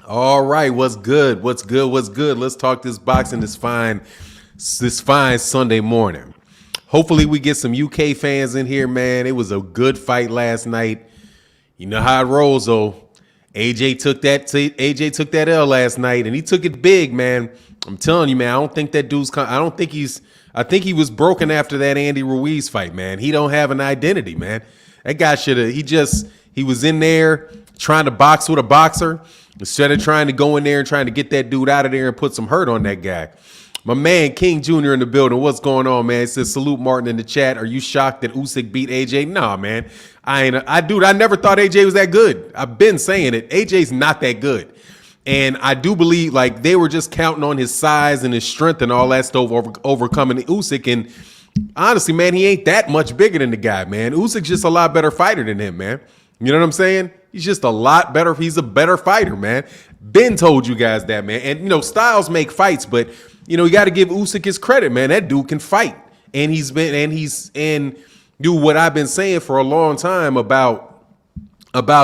All right, what's good? What's good? What's good? Let's talk this boxing this fine Sunday morning. Hopefully we get some UK fans in here, man. It was a good fight last night. You know how it rolls, though. AJ took that L last night, and he took it big, man. I'm telling you, man. I don't think that dude's. I don't think he's. I think he was broken after that Andy Ruiz fight, man. He don't have an identity, man. That guy should have. He was in there trying to box with a boxer instead of trying to go in there and trying to get that dude out of there and put some hurt on that guy. My man King Jr. in the building. What's going on, man? It says salute Martin in the chat. Are you shocked that Usyk beat AJ? Nah, man. I ain't. I never thought AJ was that good. I've been saying it. AJ's not that good. And I do believe like they were just counting on his size and his strength and all that stuff overcoming Usyk. And honestly, man, he ain't that much bigger than the guy, man. Usyk's just a lot better fighter than him, man. You know what I'm saying? He's just a lot better. He's a better fighter, man. Ben told you guys that, man. And, styles make fights, but, you got to give Usyk his credit, man. That dude can fight. And what I've been saying for a long time about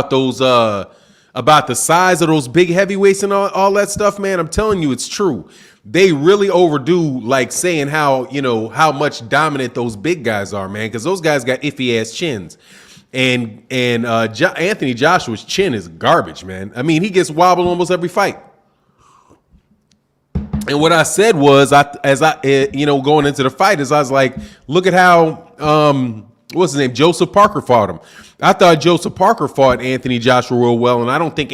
those, about the size of those big heavyweights and all that stuff, man. I'm telling you, it's true. They really overdo like saying how much dominant those big guys are, man, because those guys got iffy ass chins. And Anthony Joshua's chin is garbage, man. I mean, he gets wobbled almost every fight. And what I said was, going into the fight, is I was like, look at how what's his name, Joseph Parker fought him. I thought Joseph Parker fought Anthony Joshua real well, and I don't think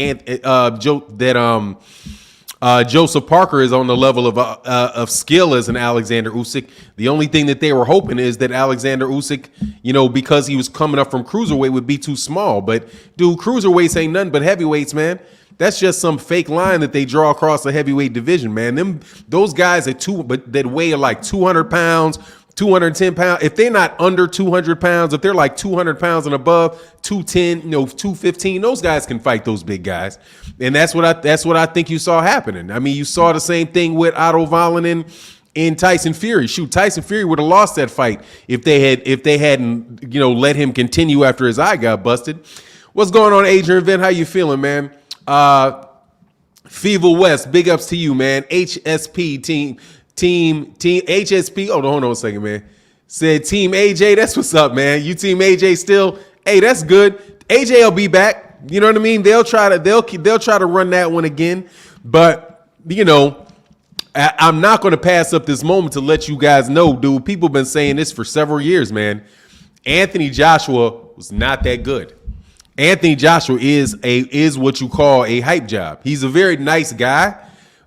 Joseph Parker is on the level of skill as an Alexander Usyk. The only thing that they were hoping is that Alexander Usyk, because he was coming up from cruiserweight, would be too small. But dude, cruiserweights ain't nothing but heavyweights, man. That's just some fake line that they draw across the heavyweight division, man. Those guys that weigh like 200 pounds, 210 pounds. If they're not under 200 pounds, if they're like 200 pounds and above, 210, 215, those guys can fight those big guys. And that's what I think you saw happening. I mean, you saw the same thing with Otto Wallin and Tyson Fury. Shoot, Tyson Fury would have lost that fight if they hadn't, let him continue after his eye got busted. What's going on, Adrian Vent? How you feeling, man? Fever West, big ups to you, man. HSP team HSP. Hold on a second, man. Said Team AJ. That's what's up, man. You Team AJ still? Hey, that's good. AJ will be back. You know what I mean? They'll try to run that one again. But I'm not going to pass up this moment to let you guys know, dude. People have been saying this for several years, man. Anthony Joshua was not that good. Anthony Joshua is what you call a hype job. He's a very nice guy,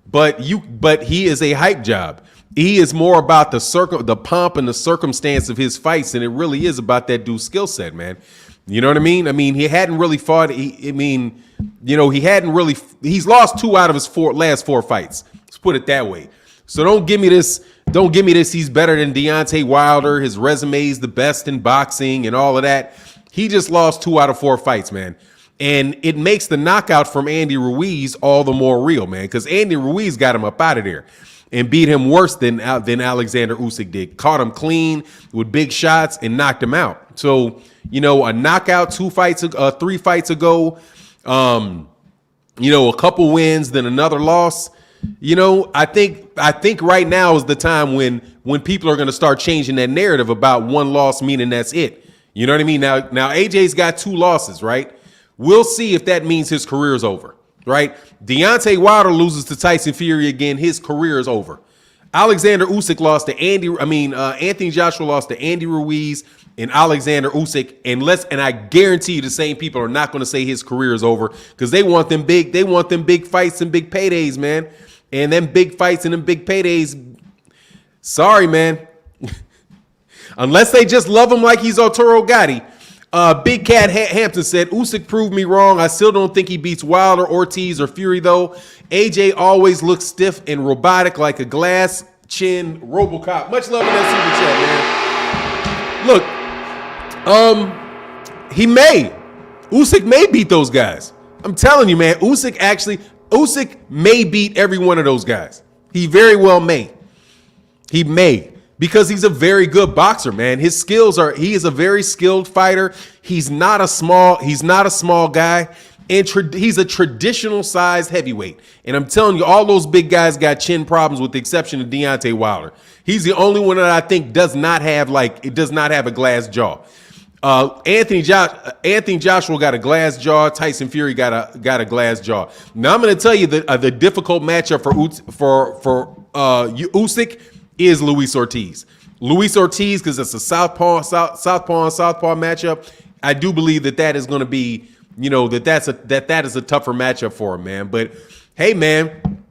but he is a hype job. He is more about the pomp and the circumstance of his fights than it really is about that dude's skill set, man. You know what I mean? I mean, he hadn't really fought. He's lost 2 out of his last 4 fights. Let's put it that way. So don't give me this. He's better than Deontay Wilder. His resume is the best in boxing and all of that. He just lost 2 out of 4 fights, man. And it makes the knockout from Andy Ruiz all the more real, man, because Andy Ruiz got him up out of there and beat him worse than Alexander Usyk did. Caught him clean with big shots and knocked him out. So, a knockout 3 fights ago, a couple wins, then another loss. I think right now is the time when people are going to start changing that narrative about one loss meaning that's it. You know what I mean? Now AJ's got 2 losses, right? We'll see if that means his career is over, right? Deontay Wilder loses to Tyson Fury again. His career is over. Alexander Usyk lost to Anthony Joshua lost to Andy Ruiz and Alexander Usyk. And I guarantee you the same people are not going to say his career is over because they want them big fights and big paydays, man. And them big fights and them big paydays. Sorry, man. Unless they just love him like he's Arturo Gatti. Big Cat Hampton said, Usyk proved me wrong. I still don't think he beats Wilder, Ortiz, or Fury, though. AJ always looks stiff and robotic like a glass chin Robocop. Much love in that super chat, man. Look, Usyk may beat those guys. I'm telling you, man, Usyk may beat every one of those guys. He very well may. He may. Because he's a very good boxer, man. His skills he is a very skilled fighter. He's not a small guy. And he's a traditional sized heavyweight. And I'm telling you, all those big guys got chin problems with the exception of Deontay Wilder. He's the only one that I think does not have a glass jaw. Anthony Joshua got a glass jaw. Tyson Fury got a glass jaw. Now I'm going to tell you that the difficult matchup for Usyk is Luis Ortiz. Luis Ortiz, because it's a southpaw matchup. I do believe that is going to be, that is a tougher matchup for him, man. But hey, man,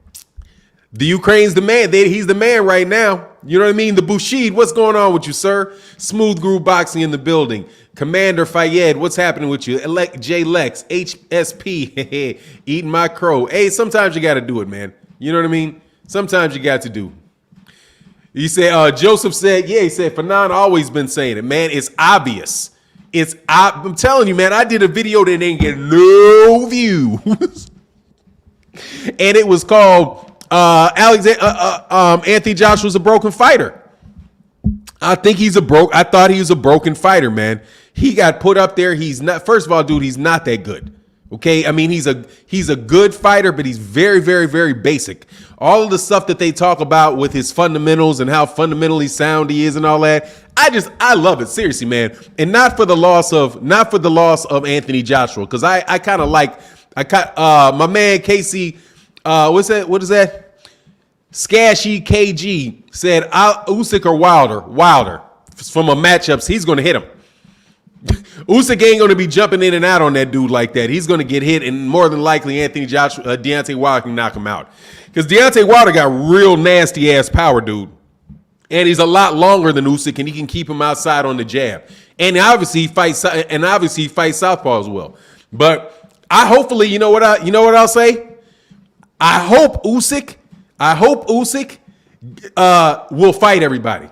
the Ukraine's the man. He's the man right now. You know what I mean? The Bushid, what's going on with you, sir? Smooth Groove Boxing in the building. Commander Fayed, what's happening with you? J Lex, HSP, eating my crow. Hey, sometimes you got to do it, man. You know what I mean? Sometimes you got to do. He said, Joseph said, he said, Fannon always been saying it, man. It's obvious. I'm telling you, man, I did a video that didn't get no views. And it was called Anthony Joshua's a broken fighter. I thought he was a broken fighter, man. He got put up there. He's not, first of all, dude, he's not that good. Okay. I mean, he's a good fighter, but he's very, very, very basic. All of the stuff that they talk about with his fundamentals and how fundamentally sound he is and all that. I love it. Seriously, man. And not for the loss of Anthony Joshua. Cause I kind of like, my man, Casey, what is that? Skashy KG said, Usyk or Wilder from a matchups, he's going to hit him. Usyk ain't going to be jumping in and out on that dude like that. He's going to get hit, and more than likely Deontay Wilder can knock him out. Because Deontay Wilder got real nasty ass power, dude. And he's a lot longer than Usyk, and he can keep him outside on the jab. And obviously he fights southpaw as well. But you know what I'll say? I hope Usyk will fight everybody.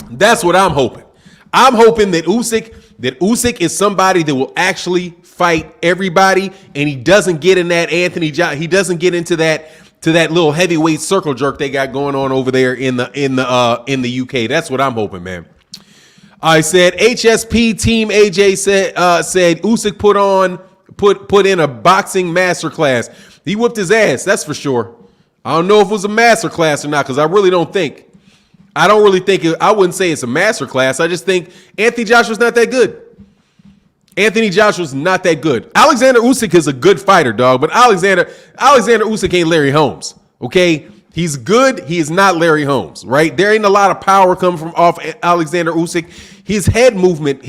That's what I'm hoping. I'm hoping that Usyk is somebody that will actually fight everybody, and he doesn't get in that he doesn't get into that little heavyweight circle jerk they got going on over there in the UK. That's what I'm hoping, man. I said HSP Team AJ said Usyk put in a boxing masterclass. He whooped his ass, that's for sure. I don't know if it was a masterclass or not, because I wouldn't say it's a masterclass. I just think Anthony Joshua's not that good. Alexander Usyk is a good fighter, dog, but Alexander Usyk ain't Larry Holmes, okay? He's good. He is not Larry Holmes, right? There ain't a lot of power coming from off Alexander Usyk. His head movement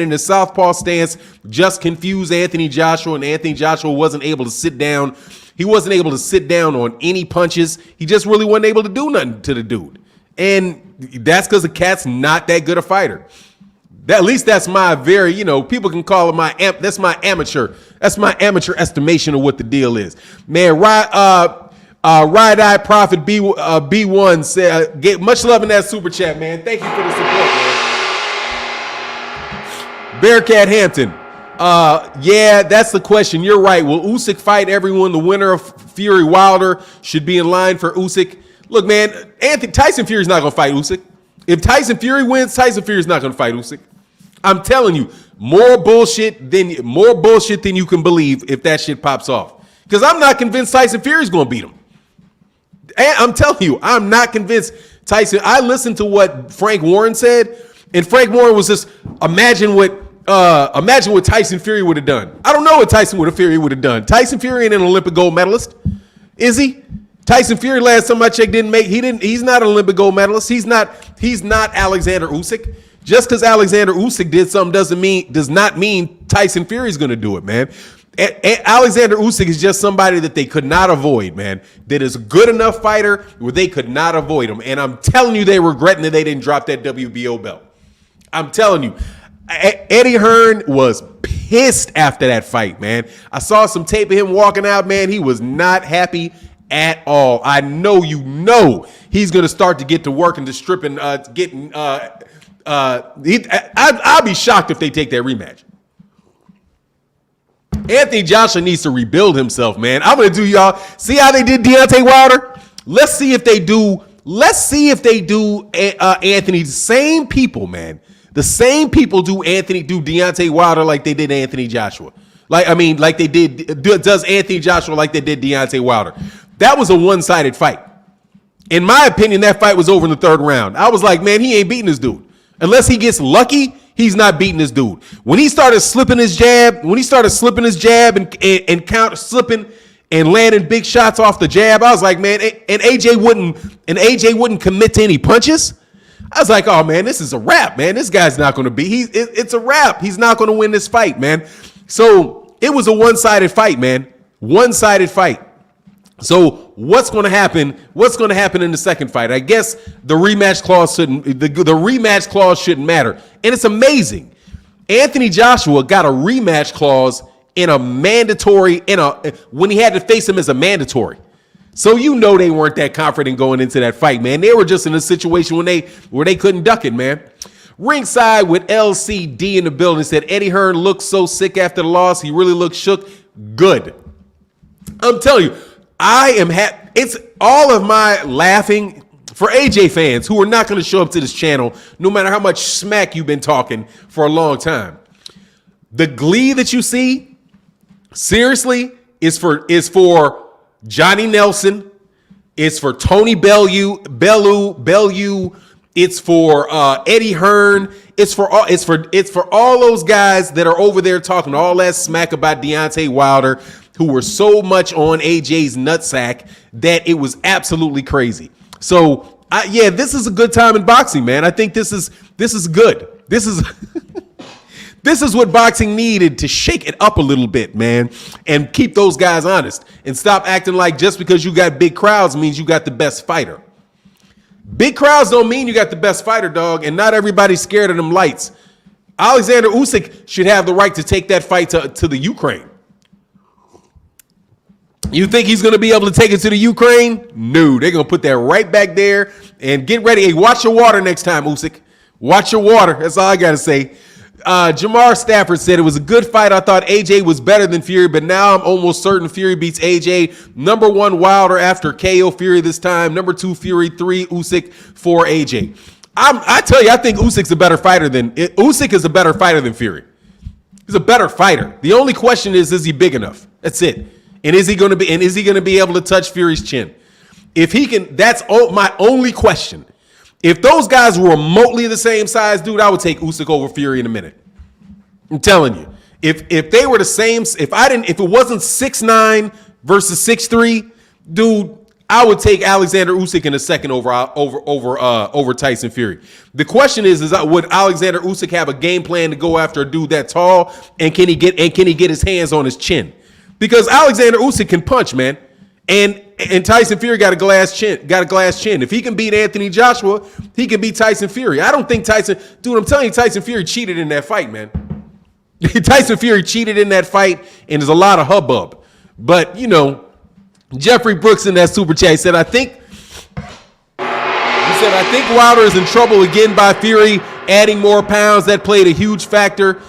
and his southpaw stance just confused Anthony Joshua, and Anthony Joshua wasn't able to sit down. He wasn't able to sit down on any punches. He just really wasn't able to do nothing to the dude. And that's because the cat's not that good a fighter. At least that's my very, people can call it that's my amateur estimation of what the deal is. Man, Ride Eye Prophet B1 said, get much love in that super chat, man. Thank you for the support, man. Bearcat Hampton. Yeah, that's the question. You're right. Will Usyk fight everyone? The winner of Fury Wilder should be in line for Usyk. Look, man, Tyson Fury's not going to fight Usyk. If Tyson Fury wins, Tyson Fury's not going to fight Usyk. I'm telling you, more bullshit than you can believe if that shit pops off. Because I'm not convinced Tyson Fury's going to beat him. And I'm telling you, I'm not convinced Tyson. I listened to what Frank Warren said, and Frank Warren was just imagine what Tyson Fury would have done. I don't know what Tyson Fury would have done. Tyson Fury ain't an Olympic gold medalist, is he? Tyson Fury, last time I checked, he's not an Olympic gold medalist. He's not Alexander Usyk. Just because Alexander Usyk did something does not mean Tyson Fury's going to do it, man. Alexander Usyk is just somebody that they could not avoid, man. That is a good enough fighter where they could not avoid him. And I'm telling you, they're regretting that they didn't drop that WBO belt. I'm telling you. Eddie Hearn was pissed after that fight, man. I saw some tape of him walking out, man. He was not happy at all. I know he's going to start to get to work and to strip and I'll be shocked if they take that rematch. Anthony Joshua needs to rebuild himself, man. I'm going to do, y'all. See how they did Deontay Wilder? Let's see if they do Anthony. Same people, man. The same people do Deontay Wilder like they did Anthony Joshua. Does Anthony Joshua like they did Deontay Wilder. That was a one-sided fight. In my opinion, that fight was over in the third round. I was like, man, he ain't beating this dude. Unless he gets lucky, he's not beating this dude. When he started slipping his jab, and counter slipping and landing big shots off the jab, I was like, man, and AJ wouldn't commit to any punches. I was like, oh man, this is a wrap, man. This guy's not going to be. It's a wrap. He's not going to win this fight, man. So it was a one-sided fight, man. One-sided fight. So what's going to happen? What's going to happen in the second fight? I guess the rematch clause shouldn't matter. And it's amazing. Anthony Joshua got a rematch clause when he had to face him as a mandatory. So you know they weren't that confident going into that fight, man. They were just in a situation where they couldn't duck it, man. Ringside with LCD in the building said Eddie Hearn looked so sick after the loss. He really looked shook. Good. I'm telling you. I am happy. It's all of my laughing for AJ fans who are not going to show up to this channel, no matter how much smack you've been talking for a long time. The glee that you see, seriously, is for Johnny Nelson. It's for Tony Bellew. It's for Eddie Hearn. It's for all those guys that are over there talking all that smack about Deontay Wilder, who were so much on AJ's nutsack that it was absolutely crazy. So, this is a good time in boxing, man. I think this is good. This is this is what boxing needed to shake it up a little bit, man, and keep those guys honest and stop acting like just because you got big crowds means you got the best fighter. Big crowds don't mean you got the best fighter, dog, and not everybody's scared of them lights. Alexandre Usyk should have the right to take that fight to the Ukraine. You think he's going to be able to take it to the Ukraine? No, they're going to put that right back there and get ready. Hey, watch your water next time, Usyk. Watch your water. That's all I got to say. Jamar Stafford said it was a good fight. I thought AJ was better than Fury, but now I'm almost certain Fury beats AJ. Number 1 Wilder after KO Fury this time. Number 2 Fury, 3 Usyk, 4 AJ. I tell you, I think Usyk is a better fighter than Fury. He's a better fighter. The only question is he big enough? That's it. And is he going to be able to touch Fury's chin? If he can, that's my only question. If those guys were remotely the same size, dude, I would take Usyk over Fury in a minute. I'm telling you. If they were the same, if it wasn't 6'9" versus 6'3", dude, I would take Alexander Usyk in a second over Tyson Fury. The question is would Alexander Usyk have a game plan to go after a dude that tall, and can he get his hands on his chin? Because Alexander Usyk can punch, man. And Tyson Fury got a glass chin. If he can beat Anthony Joshua, he can beat Tyson Fury. I don't think I'm telling you, Tyson Fury cheated in that fight, man. Tyson Fury cheated in that fight, and there's a lot of hubbub. But, Jeffrey Brooks in that super chat said, I think Wilder is in trouble again by Fury adding more pounds. That played a huge factor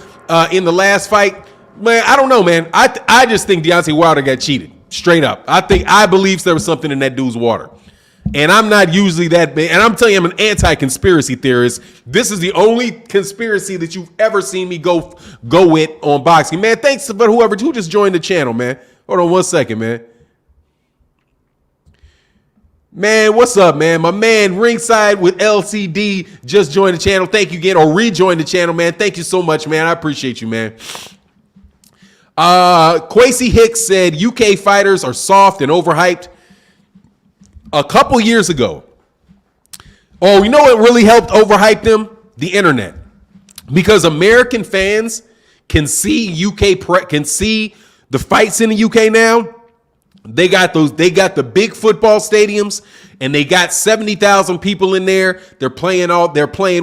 in the last fight. Man, I don't know, man. I just think Deontay Wilder got cheated. Straight up. I believe there was something in that dude's water. And I'm not usually that big. And I'm telling you, I'm an anti-conspiracy theorist. This is the only conspiracy that you've ever seen me go with on boxing. Man, thanks for who just joined the channel, man. Hold on one second, man. Man, what's up, man? My man Ringside with LCD just joined the channel. Thank you again, or rejoined the channel, man. Thank you so much, man. I appreciate you, man. Kwesi Hicks said UK fighters are soft and overhyped. A couple years ago. Oh, you know what really helped overhype them? The internet. Because American fans can see can see the fights in the UK now. They got the big football stadiums, and they got 70,000 people in there. They're playing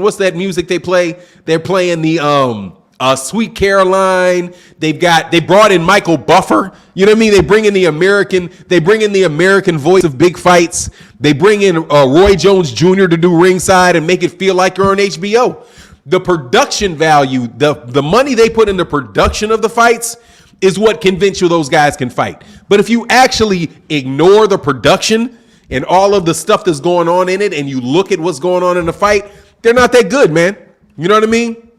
what's that music they play? They're playing the Sweet Caroline. They brought in Michael Buffer. You know what I mean? They bring in the American voice of big fights. They bring in Roy Jones Jr. to do ringside and make it feel like you're on HBO. The production value, the money they put in the production of the fights is what convince you those guys can fight. But if you actually ignore the production and all of the stuff that's going on in it, and you look at what's going on in the fight, they're not that good, man. You know what I mean?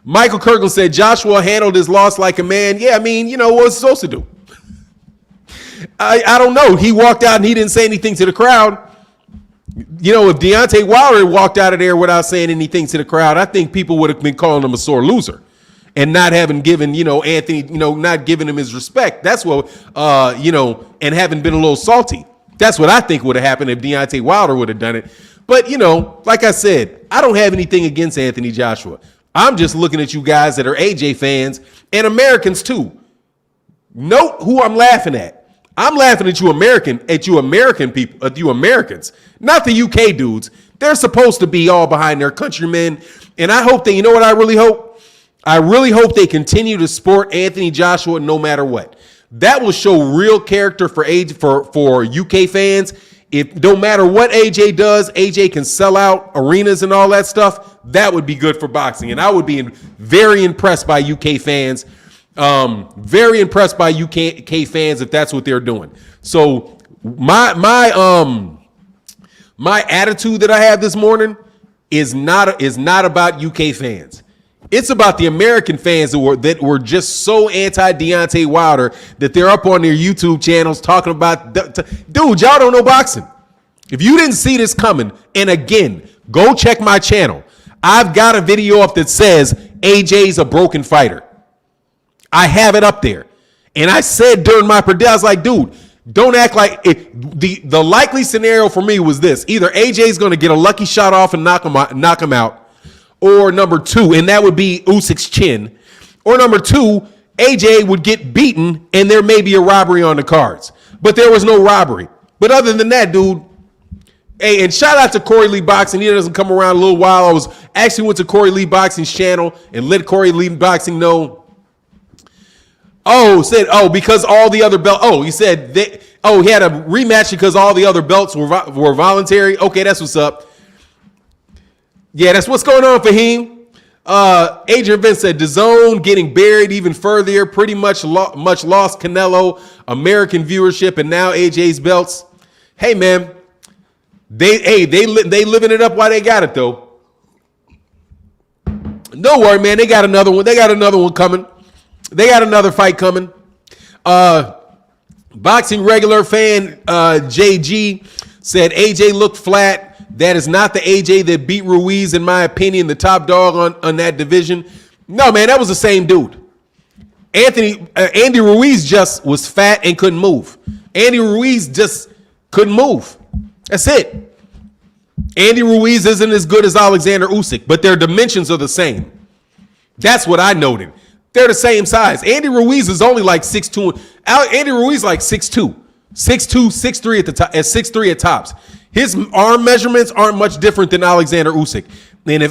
Michael Kirkland said Joshua handled his loss like a man. Yeah, I mean, you know, what was he supposed to do? I don't know. He walked out and he didn't say anything to the crowd. You know, if Deontay Wilder walked out of there without saying anything to the crowd, I think people would have been calling him a sore loser and not having given, you know, Anthony, you know, not giving him his respect. That's what, you know, and having been a little salty. That's what I think would have happened if Deontay Wilder would have done it. But, you know, like I said, I don't have anything against Anthony Joshua. I'm just looking at you guys that are AJ fans and Americans too. Note who I'm laughing at. I'm laughing at you American people, at you Americans, not the UK dudes. They're supposed to be all behind their countrymen. And I hope you know what I really hope? I really hope they continue to support Anthony Joshua no matter what. That will show real character for UK fans. If no matter what AJ does, AJ can sell out arenas and all that stuff. That would be good for boxing. And I would be very impressed by UK fans. Very impressed by UK fans if that's what they're doing. So my attitude that I have this morning is not about UK fans. It's about the American fans that were just so anti Deontay Wilder that they're up on their YouTube channels talking about, dude, y'all don't know boxing. If you didn't see this coming, and again, go check my channel. I've got a video up that says AJ's a broken fighter. I have it up there. And I said during my prediction, I was like, dude, don't act like it. The likely scenario for me was this. Either AJ's going to get a lucky shot off and knock him out. Or number two, and that would be Usyk's chin. Or number two, AJ would get beaten and there may be a robbery on the cards. But there was no robbery. But other than that, dude, hey, and shout out to Corey Lee Boxing. He doesn't come around a little while. I was actually went to Corey Lee Boxing's channel and let Corey Lee Boxing know. Because all the other belts. He said he had a rematch because all the other belts were voluntary. Okay, that's what's up. Yeah, that's what's going on, Fahim. Adrian Vince said DAZN getting buried even further. Pretty much lost Canelo, American viewership, and now AJ's belts. Hey, man, they living it up while they got it though. Don't worry, man. They got another one. They got another one coming. They got another fight coming. Boxing regular fan JG said AJ looked flat. That is not the AJ that beat Ruiz, in my opinion, the top dog on that division. No, man, that was the same dude. Andy Ruiz just was fat and couldn't move. Andy Ruiz just couldn't move. That's it. Andy Ruiz isn't as good as Alexander Usyk, but their dimensions are the same. That's what I noted. They're the same size. Andy Ruiz is only like 6'2". Andy Ruiz like 6'2", 6'2", 6'3" at the top, at 6'3" at tops. His arm measurements aren't much different than Alexander Usyk. And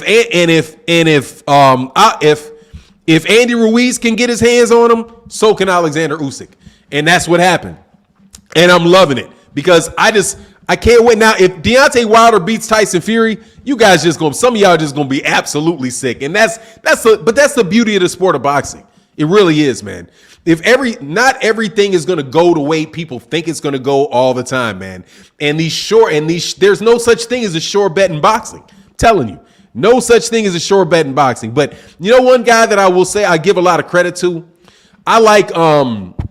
if Andy Ruiz can get his hands on him, so can Alexander Usyk. And that's what happened. And I'm loving it because I can't wait. Now, if Deontay Wilder beats Tyson Fury, you guys some of y'all just gonna be absolutely sick. And that's the beauty of the sport of boxing. It really is, man. Not everything is gonna go the way people think it's gonna go all the time, man. And there's no such thing as a sure bet in boxing. I'm telling you, no such thing as a sure bet in boxing. But you know, one guy that I will say I give a lot of credit to, I like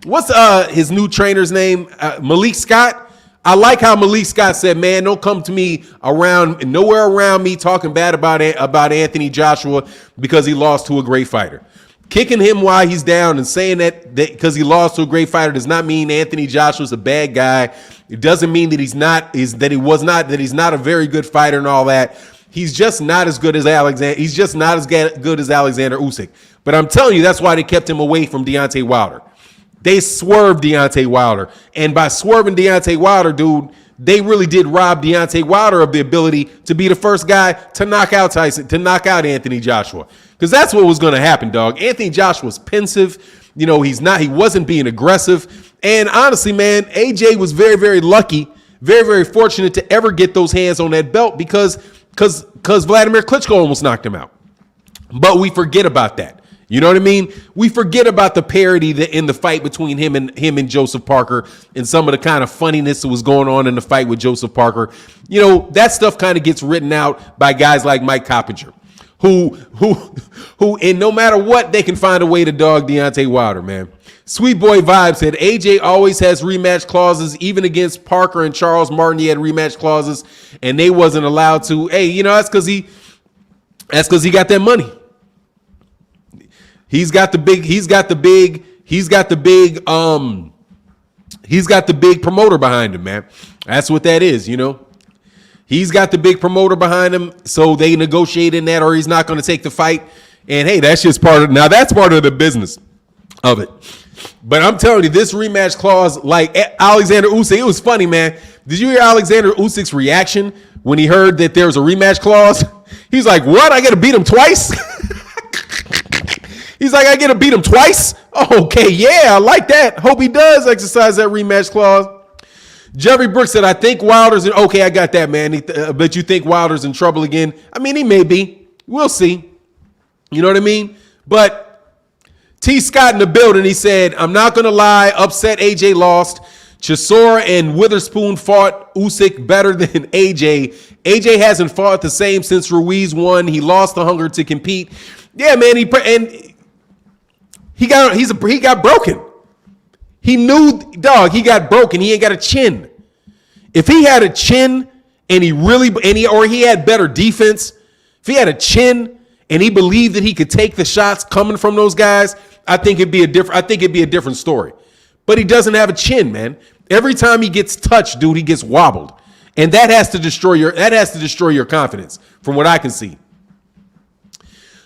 what's his new trainer's name? Malik Scott. I like how Malik Scott said, man, don't come to me nowhere around me talking bad about Anthony Joshua because he lost to a great fighter. Kicking him while he's down and saying that because he lost to a great fighter does not mean Anthony Joshua's a bad guy. It doesn't mean that he's not a very good fighter and all that. He's just not as good as Alexander. He's just not as good as Alexander Usyk. But I'm telling you, that's why they kept him away from Deontay Wilder. They swerved Deontay Wilder. And by swerving Deontay Wilder, dude, they really did rob Deontay Wilder of the ability to be the first guy to knock out Anthony Joshua. Because that's what was going to happen, dog. Anthony Joshua's pensive. You know, he wasn't being aggressive. And honestly, man, AJ was very, very lucky, very, very fortunate to ever get those hands on that belt because Vladimir Klitschko almost knocked him out. But we forget about that. You know what I mean? We forget about the parity in the fight between him and Joseph Parker and some of the kind of funniness that was going on in the fight with Joseph Parker. You know, that stuff kind of gets written out by guys like Mike Coppinger. who, and no matter what, they can find a way to dog Deontay Wilder, man. Sweet Boy Vibe said, AJ always has rematch clauses, even against Parker and Charles Martin. He had rematch clauses, and they wasn't allowed to. Hey, you know, that's because he got that money. He's got the big promoter behind him, man. That's what that is, you know. He's got the big promoter behind him, so they negotiate in that, or he's not going to take the fight. And hey, that's just that's part of the business of it. But I'm telling you, this rematch clause, like Alexander Usyk, it was funny, man. Did you hear Alexander Usyk's reaction when he heard that there was a rematch clause? He's like, what? I got to beat him twice? He's like, I got to beat him twice? Oh, okay, yeah, I like that. Hope he does exercise that rematch clause. Jerry Brooks said, I think Wilder's okay, I got that, man. But you think Wilder's in trouble again? I mean, he may be. We'll see. You know what I mean? But T. Scott in the building, he said, I'm not going to lie, upset AJ lost. Chisora and Witherspoon fought Usyk better than AJ. AJ hasn't fought the same since Ruiz won. He lost the hunger to compete. Yeah, man, he got broken. He knew, dog, he got broken. He ain't got a chin. If he had a chin and he had better defense, if he had a chin and he believed that he could take the shots coming from those guys, I think it'd be a different story. But he doesn't have a chin, man. Every time he gets touched, dude, he gets wobbled. And that has to destroy your confidence, from what I can see.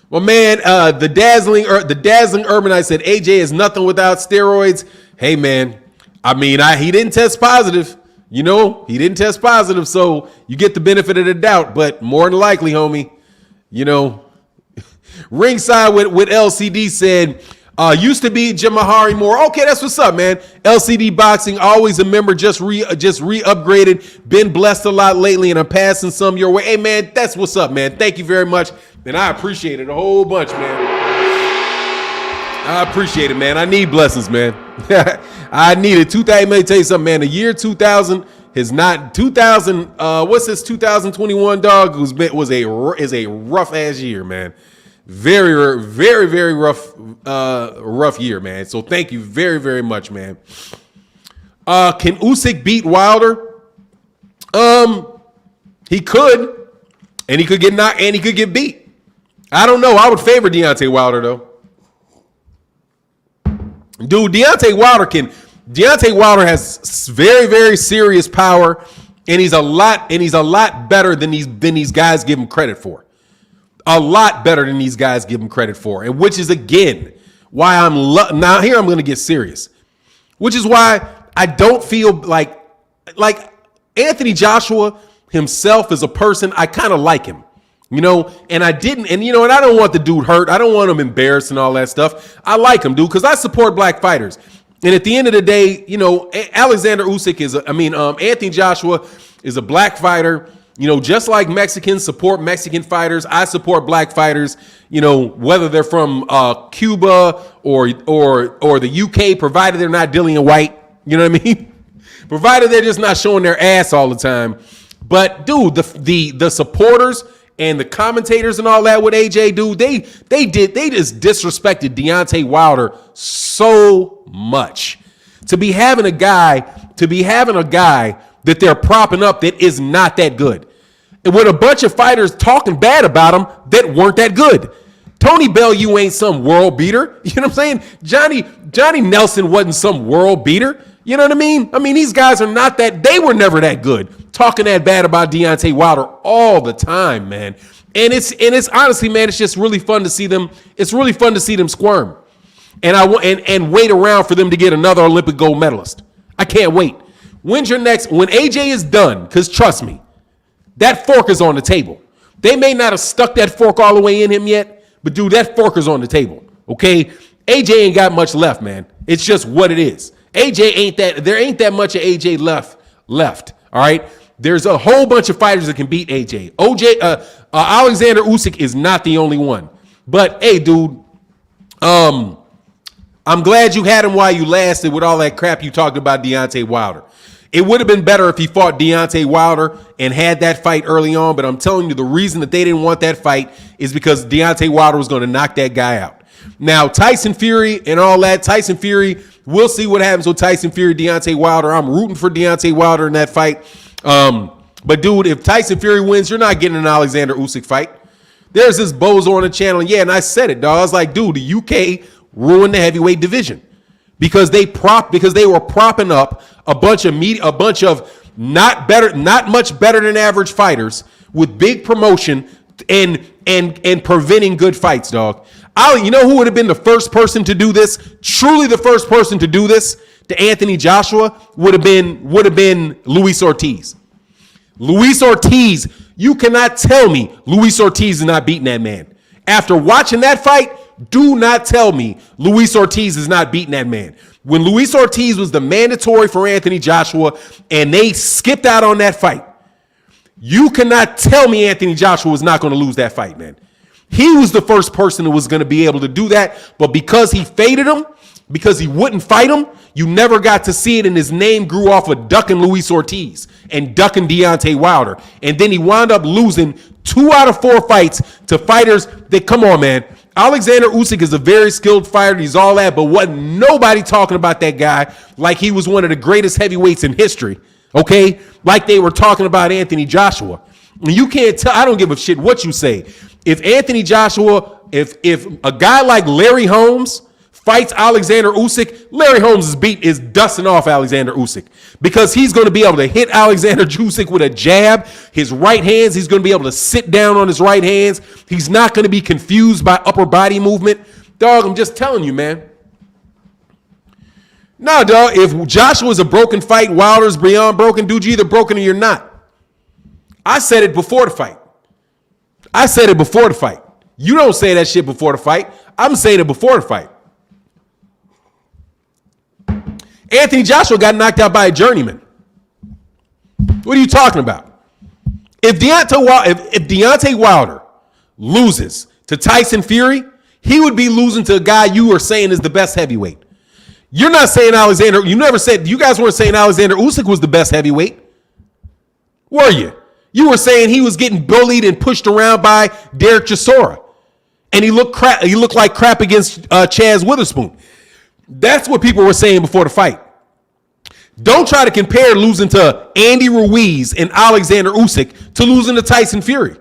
Well, man, the dazzling Urbanite said AJ is nothing without steroids. Hey, man, I mean, he didn't test positive. You know, he didn't test positive, so you get the benefit of the doubt. But more than likely, homie, you know, ringside with LCD said, used to be Jamahari Moore. Okay, that's what's up, man. LCD Boxing, always a member, just re-upgraded. Been blessed a lot lately, and I'm passing some your way. Hey, man, that's what's up, man. Thank you very much. And I appreciate it a whole bunch, man. I appreciate it, man. I need blessings, man. I need it. Let me tell you something, man. The year 2000 is not 2000. What's this 2021, dog? Is a rough ass year, man. Very, very, very rough year, man. So thank you very, very much, man. Can Usyk beat Wilder? He could, and he could get knocked, and he could get beat. I don't know. I would favor Deontay Wilder, though. Dude, Deontay Wilder has very, very serious power, and he's a lot better than these guys give him credit for. A lot better than these guys give him credit for, and which is again why now here I'm going to get serious, which is why I don't feel like Anthony Joshua himself as a person. I kind of like him. You know, and I didn't, and you know, and I don't want the dude hurt. I don't want him embarrassed and all that stuff. I like him, dude, because I support black fighters. And at the end of the day, you know, Alexander Usyk Anthony Joshua is a black fighter. You know, just like Mexicans support Mexican fighters, I support black fighters. You know, whether they're from Cuba or the UK, provided they're not dealing in white. You know what I mean? Provided they're just not showing their ass all the time. But dude, the supporters and the commentators and all that with AJ, dude, they just disrespected Deontay Wilder so much. To be having a guy that they're propping up that is not that good. And with a bunch of fighters talking bad about him that weren't that good. Tony Bell, you ain't some world beater. You know what I'm saying? Johnny Nelson wasn't some world beater. You know what I mean? I mean, these guys are not that, they were never that good. Talking that bad about Deontay Wilder all the time, man. And it's honestly, man, it's just really fun to see them. It's really fun to see them squirm. And wait around for them to get another Olympic gold medalist. I can't wait. When AJ is done, because trust me, that fork is on the table. They may not have stuck that fork all the way in him yet, but dude, that fork is on the table. Okay? AJ ain't got much left, man. It's just what it is. There ain't that much of AJ left. All right. There's a whole bunch of fighters that can beat AJ. Alexander Usyk is not the only one. But hey, dude, I'm glad you had him while you lasted with all that crap you talked about Deontay Wilder. It would have been better if he fought Deontay Wilder and had that fight early on, but I'm telling you, the reason that they didn't want that fight is because Deontay Wilder was going to knock that guy out. Now, Tyson Fury and all that, Tyson Fury, we'll see what happens with Tyson Fury, Deontay Wilder. I'm rooting for Deontay Wilder in that fight. But, dude, if Tyson Fury wins, you're not getting an Alexander Usyk fight. There's this bozo on the channel, and I said it, dog. I was like, dude, the UK ruined the heavyweight division. Because they were propping up a bunch of not much better than average fighters with big promotion and preventing good fights, dog. You know who would have been the first person to do this? Truly the first person to do this to Anthony Joshua would have been Luis Ortiz. Luis Ortiz, you cannot tell me Luis Ortiz is not beating that man. After watching that fight, do not tell me Luis Ortiz is not beating that man. When Luis Ortiz was the mandatory for Anthony Joshua and they skipped out on that fight, you cannot tell me Anthony Joshua was not going to lose that fight, man. He was the first person who was going to be able to do that, but because he faded him, because he wouldn't fight him, you never got to see it, and his name grew off of ducking Luis Ortiz and ducking Deontay Wilder. And then he wound up losing 2 out of 4 fights to fighters that, come on, man. Alexander Usyk is a very skilled fighter. He's all that, but wasn't nobody talking about that guy like he was one of the greatest heavyweights in history, okay? Like they were talking about Anthony Joshua. And you can't tell, I don't give a shit what you say. If Anthony Joshua, if a guy like Larry Holmes fights Alexander Usyk, Larry Holmes is dusting off Alexander Usyk because he's going to be able to hit Alexander Usyk with a jab. His right hands, he's going to be able to sit down on his right hands. He's not going to be confused by upper body movement. Dog, I'm just telling you, man. No, dog, if Joshua's a broken fight, Wilder's beyond broken, dude, you're either broken or you're not. I said it before the fight. You don't say that shit before the fight. I'm saying it before the fight. Anthony Joshua got knocked out by a journeyman. What are you talking about? If Deontay Wilder loses to Tyson Fury, he would be losing to a guy you are saying is the best heavyweight. You're not saying Alexander. You guys weren't saying Alexander Usyk was the best heavyweight. Were you? You were saying he was getting bullied and pushed around by Derek Chisora. And he looked like crap against Chaz Witherspoon. That's what people were saying before the fight. Don't try to compare losing to Andy Ruiz and Alexander Usyk to losing to Tyson Fury.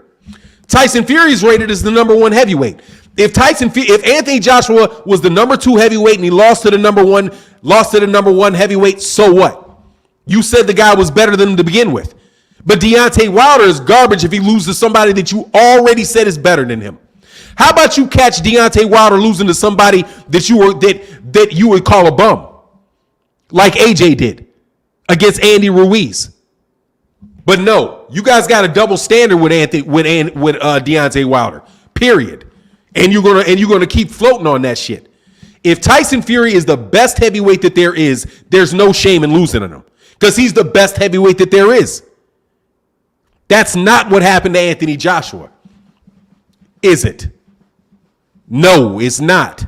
Tyson Fury is rated as the number 1 heavyweight. If Anthony Joshua was the number 2 heavyweight and he lost to the number one heavyweight, so what? You said the guy was better than him to begin with. But Deontay Wilder is garbage if he loses to somebody that you already said is better than him. How about you catch Deontay Wilder losing to somebody that you would call a bum, like AJ did against Andy Ruiz? But no, you guys got a double standard with Deontay Wilder. Period. And you're gonna keep floating on that shit. If Tyson Fury is the best heavyweight that there is, there's no shame in losing to him because he's the best heavyweight that there is. That's not what happened to Anthony Joshua. Is it? No, it's not.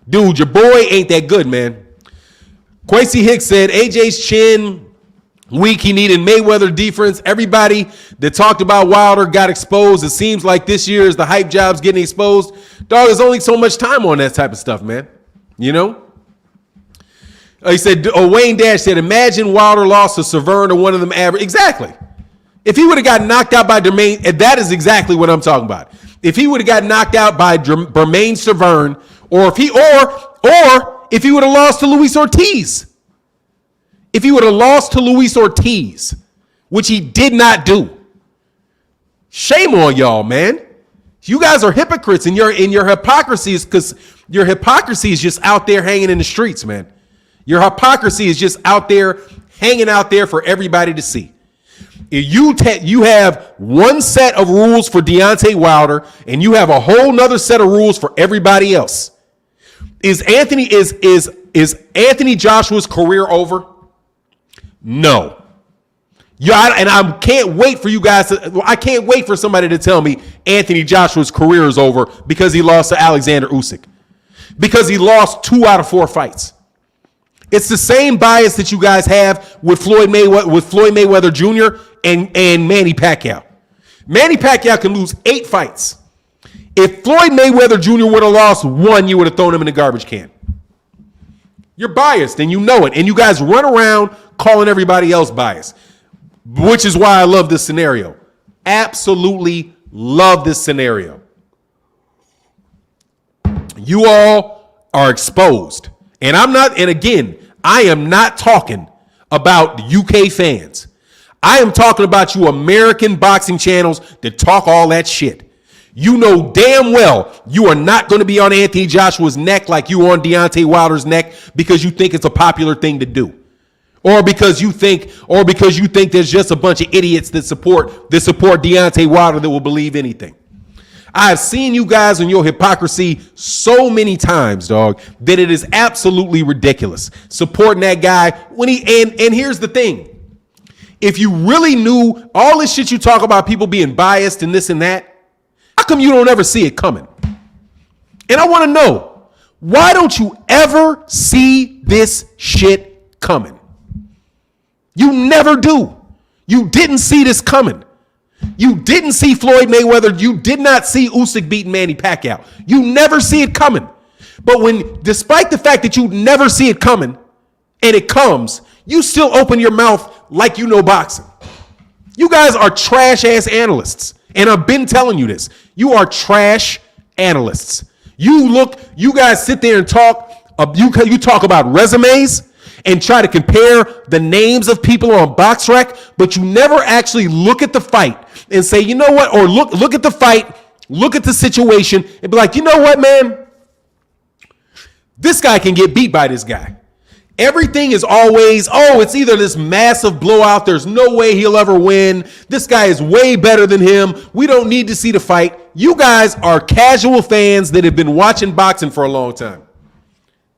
Dude, your boy ain't that good, man. Quincy Hicks said AJ's chin weak. He needed Mayweather defense. Everybody that talked about Wilder got exposed. It seems like this year is the hype jobs getting exposed. Dog, there's only so much time on that type of stuff, man. You know? He said, Wayne Dash said, imagine Wilder lost to Severn or one of them average. Exactly. If he would have gotten knocked out by Jermaine, that is exactly what I'm talking about. If he would have gotten knocked out by Bermaine Severn, or if he would have lost to Luis Ortiz. If he would have lost to Luis Ortiz, which he did not do. Shame on y'all, man. You guys are hypocrites, and your hypocrisy is because your hypocrisy is just out there hanging in the streets, man. Your hypocrisy is just out there hanging out there for everybody to see. You have one set of rules for Deontay Wilder, and you have a whole nother set of rules for everybody else. Is Anthony Joshua's career over? No. And I can't wait for you guys I can't wait for somebody to tell me Anthony Joshua's career is over because he lost to Alexander Usyk. Because he lost 2 out of 4 fights. It's the same bias that you guys have with Floyd Mayweather Jr. and Manny Pacquiao. Manny Pacquiao can lose 8 fights. If Floyd Mayweather Jr. would have lost 1, you would have thrown him in the garbage can. You're biased, and you know it. And you guys run around calling everybody else biased, which is why I love this scenario. Absolutely love this scenario. You all are exposed. And again, I am not talking about UK fans. I am talking about you American boxing channels that talk all that shit. You know damn well you are not going to be on Anthony Joshua's neck like you on Deontay Wilder's neck because you think it's a popular thing to do. Or because you think there's just a bunch of idiots that support Deontay Wilder that will believe anything. I've seen you guys and your hypocrisy so many times, dog, that it is absolutely ridiculous. Supporting that guy when and here's the thing. If you really knew all this shit you talk about people being biased and this and that, how come you don't ever see it coming? And I want to know, why don't you ever see this shit coming? You never do. You didn't see this coming. You didn't see Floyd Mayweather. You did not see Usyk beating Manny Pacquiao. You never see it coming. But despite the fact that you never see it coming, and it comes, you still open your mouth like you know boxing. You guys are trash ass analysts. And I've been telling you this. You are trash analysts. You guys sit there and talk. You talk about resumes and try to compare the names of people on BoxRec, but you never actually look at the fight and say, you know what? Or look at the fight, look at the situation, and be like, you know what, man? This guy can get beat by this guy. Everything is always, it's either this massive blowout. There's no way he'll ever win. This guy is way better than him. We don't need to see the fight. You guys are casual fans that have been watching boxing for a long time.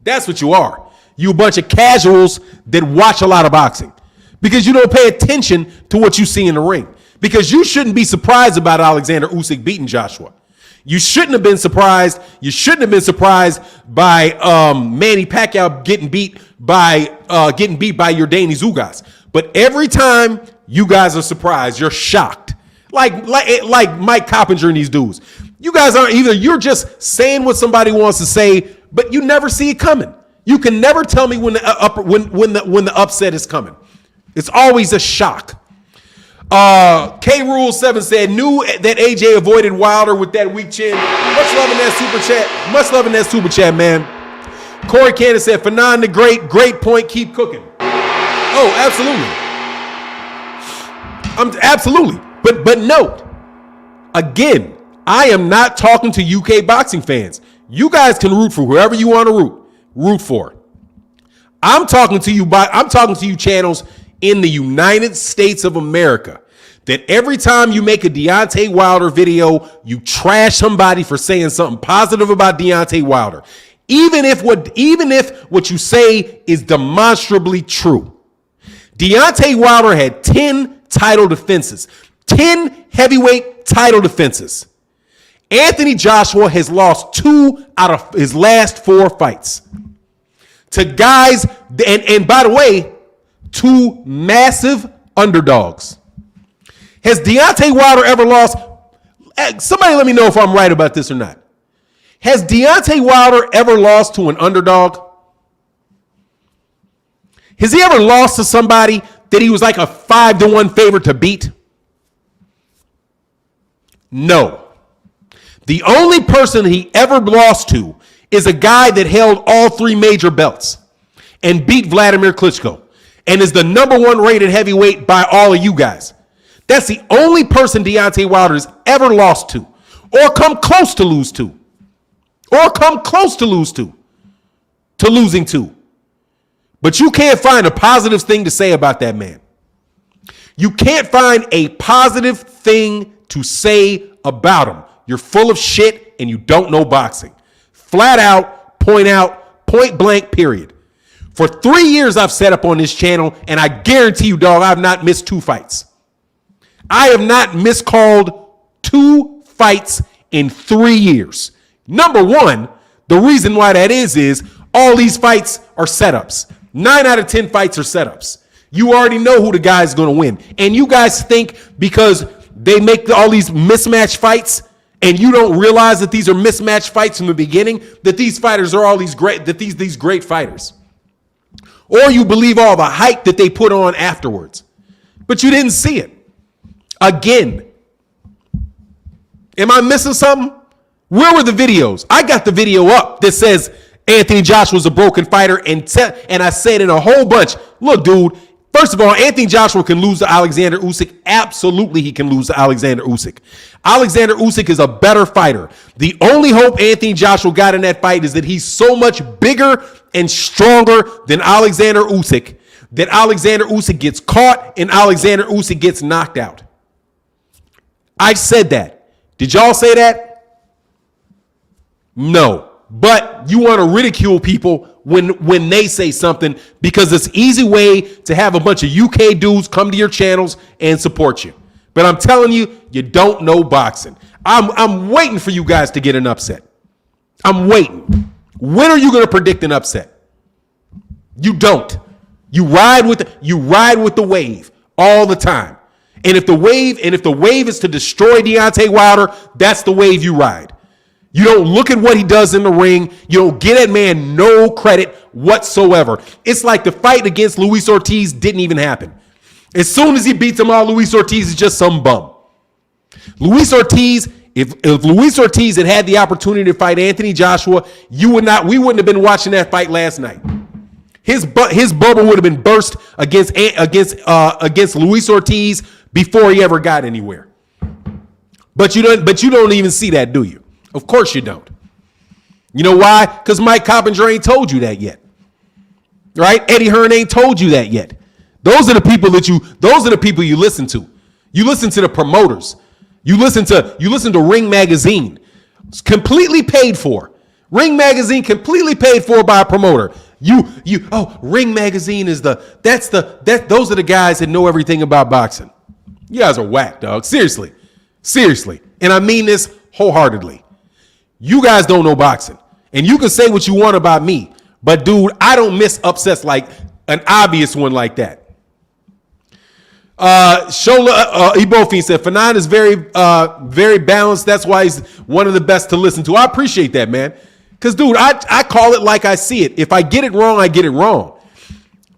That's what you are. You a bunch of casuals that watch a lot of boxing because you don't pay attention to what you see in the ring. Because you shouldn't be surprised about Alexandre Usyk beating Joshua. You shouldn't have been surprised. You shouldn't have been surprised by Manny Pacquiao getting beat by Yordenis Ugas. But every time you guys are surprised, you're shocked. Like Mike Coppinger and these dudes. You guys aren't either. You're just saying what somebody wants to say, but you never see it coming. You can never tell me when the upset is coming. It's always a shock. K Rule 7 said, knew that AJ avoided Wilder with that weak chin. Much love in that super chat. Much love in that super chat, man. Corey Candace said, Fannon the great point, keep cooking. Oh, absolutely. Absolutely. But note, again, I am not talking to UK boxing fans. You guys can root for whoever you want to root for. I'm talking to you channels in the United States of America that every time you make a Deontay Wilder video, you trash somebody for saying something positive about Deontay Wilder. Even if what you say is demonstrably true. Deontay Wilder had 10 title defenses. 10 heavyweight title defenses. Anthony Joshua has lost 2 out of his last 4 fights. To guys, and by the way, 2 massive underdogs. Has Deontay Wilder ever lost? Somebody let me know if I'm right about this or not. Has Deontay Wilder ever lost to an underdog? Has he ever lost to somebody that he was like a 5-1 favorite to beat? No. The only person he ever lost to is a guy that held all 3 major belts and beat Vladimir Klitschko and is the #1 rated heavyweight by all of you guys. That's the only person Deontay Wilder has ever lost to or come close to lose to. Or come close to losing to. But you can't find a positive thing to say about that man. You can't find a positive thing to say about him. You're full of shit and you don't know boxing. Flat out, point blank, period. For 3 years I've set up on this channel and I guarantee you, dog, I've not missed 2 fights. I have not miscalled 2 fights in 3 years. Number one, the reason why that is all these fights are setups. 9 out of 10 fights are setups. You already know who the guy is going to win. And you guys think because they make all these mismatched fights and you don't realize that these are mismatched fights from the beginning, that these fighters are all these great fighters. Or you believe all the hype that they put on afterwards. But you didn't see it. Again. Am I missing something? Where were the videos? I got the video up that says Anthony Joshua's a broken fighter, and I said in a whole bunch, look, dude, first of all, Anthony Joshua can lose to Alexander Usyk. Absolutely, he can lose to Alexander Usyk. Alexander Usyk is a better fighter. The only hope Anthony Joshua got in that fight is that he's so much bigger and stronger than Alexander Usyk that Alexander Usyk gets caught and Alexander Usyk gets knocked out. I said that. Did y'all say that? No. But you want to ridicule people when they say something because it's an easy way to have a bunch of UK dudes come to your channels and support you. But I'm telling you, you don't know boxing. I'm waiting for you guys to get an upset. I'm waiting. When are you going to predict an upset? You don't. You ride with the wave all the time. And if the wave is to destroy Deontay Wilder, that's the wave you ride. You don't look at what he does in the ring. You don't get that man no credit whatsoever. It's like the fight against Luis Ortiz didn't even happen. As soon as he beats him all, Luis Ortiz is just some bum. Luis Ortiz, if Luis Ortiz had the opportunity to fight Anthony Joshua, we wouldn't have been watching that fight last night. His bubble would have been burst against Luis Ortiz before he ever got anywhere. But you don't even see that, do you? Of course you don't. You know why? Because Mike Coppinger ain't told you that yet. Right? Eddie Hearn ain't told you that yet. Those are the people you listen to. You listen to the promoters. You listen to Ring Magazine. It's completely paid for. Ring Magazine completely paid for by a promoter. Ring Magazine those are the guys that know everything about boxing. You guys are whack, dog. Seriously. And I mean this wholeheartedly. You guys don't know boxing. And you can say what you want about me. But, dude, I don't miss upsets like an obvious one like that. Shola Ibofin said, Fannon is very balanced. That's why he's one of the best to listen to. I appreciate that, man. Because, dude, I call it like I see it. If I get it wrong, I get it wrong.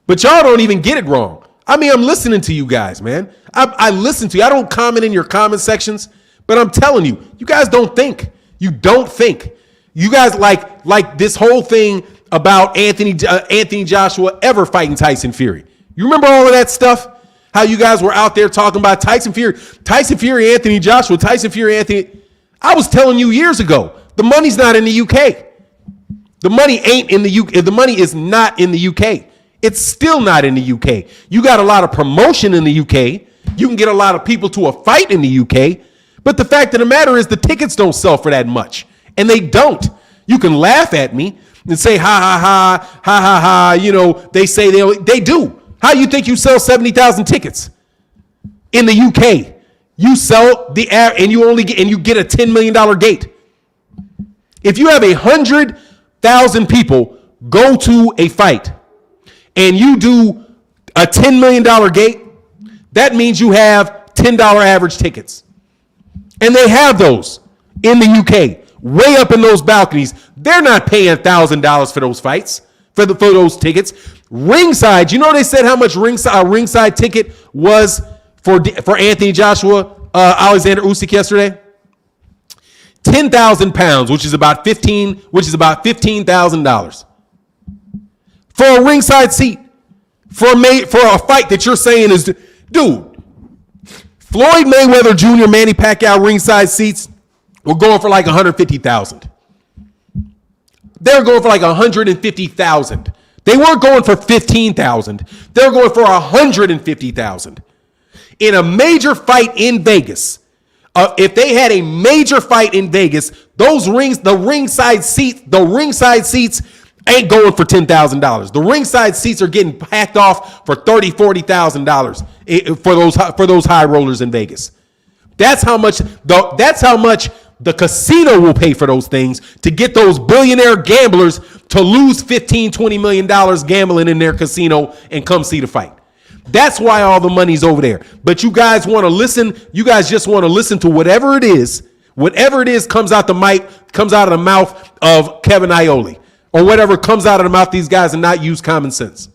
But y'all don't even get it wrong. I mean, I'm listening to you guys, man. I listen to you. I don't comment in your comment sections. But I'm telling you, you guys don't think. You don't think. You guys like this whole thing about Anthony Joshua ever fighting Tyson Fury. You remember all of that stuff? How you guys were out there talking about Tyson Fury, Anthony Joshua, Tyson Fury, Anthony. I was telling you years ago, the money's not in the UK. The money ain't in the UK. The money is not in the UK. It's still not in the UK. You got a lot of promotion in the UK. You can get a lot of people to a fight in the UK. But the fact of the matter is the tickets don't sell for that much. And they don't. You can laugh at me and say, ha. You know, they say they do. How do you think you sell 70,000 tickets in the UK? You sell and you get a $10 million gate. If you have 100,000 people go to a fight and you do a $10 million gate, that means you have $10 average tickets. And they have those in the UK, way up in those balconies. They're not paying $1,000 for those fights, for those tickets. Ringside, you know they said how much ringside ticket was for Anthony Joshua, Alexander Usyk yesterday? 10,000 pounds, which is about $15,000 for a ringside seat for a fight that you're saying is, dude. Floyd Mayweather Jr., Manny Pacquiao ringside seats were going for like 150,000. They were going for like 150,000. They weren't going for 15,000. They were going for 150,000. In a major fight in Vegas, if they had a major fight in Vegas, the ringside seats ain't going for $10,000. The ringside seats are getting packed off for $30,000, $40,000 for those high rollers in Vegas. That's how much the casino will pay for those things to get those billionaire gamblers to lose $15-20 million gambling in their casino and come see the fight. That's why all the money's over there. But you guys want to listen. You guys just want to listen to whatever it is. Whatever it is comes out the mic, comes out of the mouth of Kevin Iole, or whatever comes out of the mouth of these guys, and not use common sense.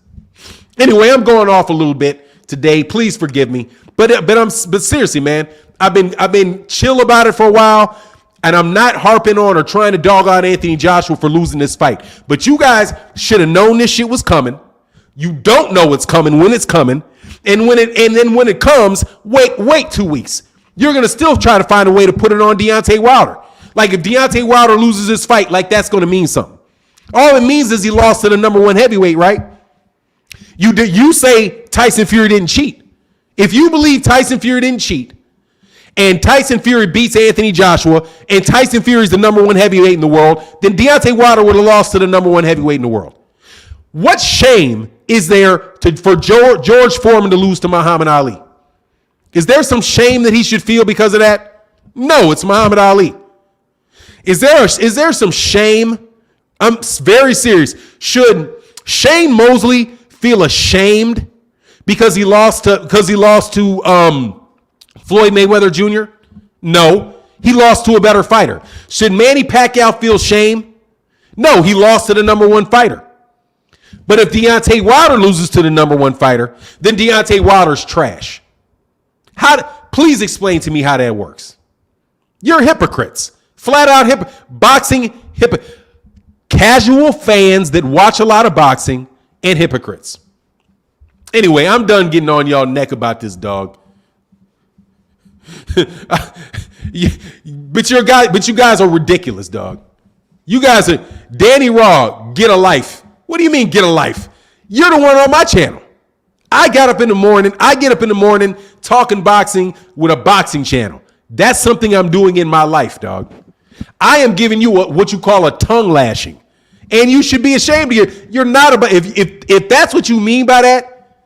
Anyway, I'm going off a little bit today. Please forgive me. But seriously, man, I've been chill about it for a while, and I'm not harping on or trying to dog out Anthony Joshua for losing this fight. But you guys should have known this shit was coming. You don't know it's coming when it's coming, and then when it comes, wait 2 weeks. You're gonna still try to find a way to put it on Deontay Wilder. Like if Deontay Wilder loses this fight, like that's gonna mean something. All it means is he lost to the number one heavyweight, right? You say Tyson Fury didn't cheat. If you believe Tyson Fury didn't cheat, and Tyson Fury beats Anthony Joshua, and Tyson Fury is the number one heavyweight in the world, then Deontay Wilder would have lost to the number one heavyweight in the world. What shame is there for George Foreman to lose to Muhammad Ali? Is there some shame that he should feel because of that? No, it's Muhammad Ali. Is there some shame? I'm very serious. Should Shane Mosley feel ashamed because he lost to Floyd Mayweather Jr.? No, he lost to a better fighter. Should Manny Pacquiao feel shame? No, he lost to the number one fighter. But if Deontay Wilder loses to the number one fighter, then Deontay Wilder's trash. Please explain to me how that works. You're hypocrites. Flat out boxing casual fans that watch a lot of boxing and hypocrites. Anyway, I'm done getting on y'all neck about this, dog. But you guys are ridiculous, dog. You guys are Danny Raw, get a life. What do you mean get a life? You're the one on my channel. I get up in the morning talking boxing with a boxing channel. That's something I'm doing in my life, dog. I am giving you what you call a tongue lashing. And you should be ashamed of you. You're not about, if that's what you mean by that.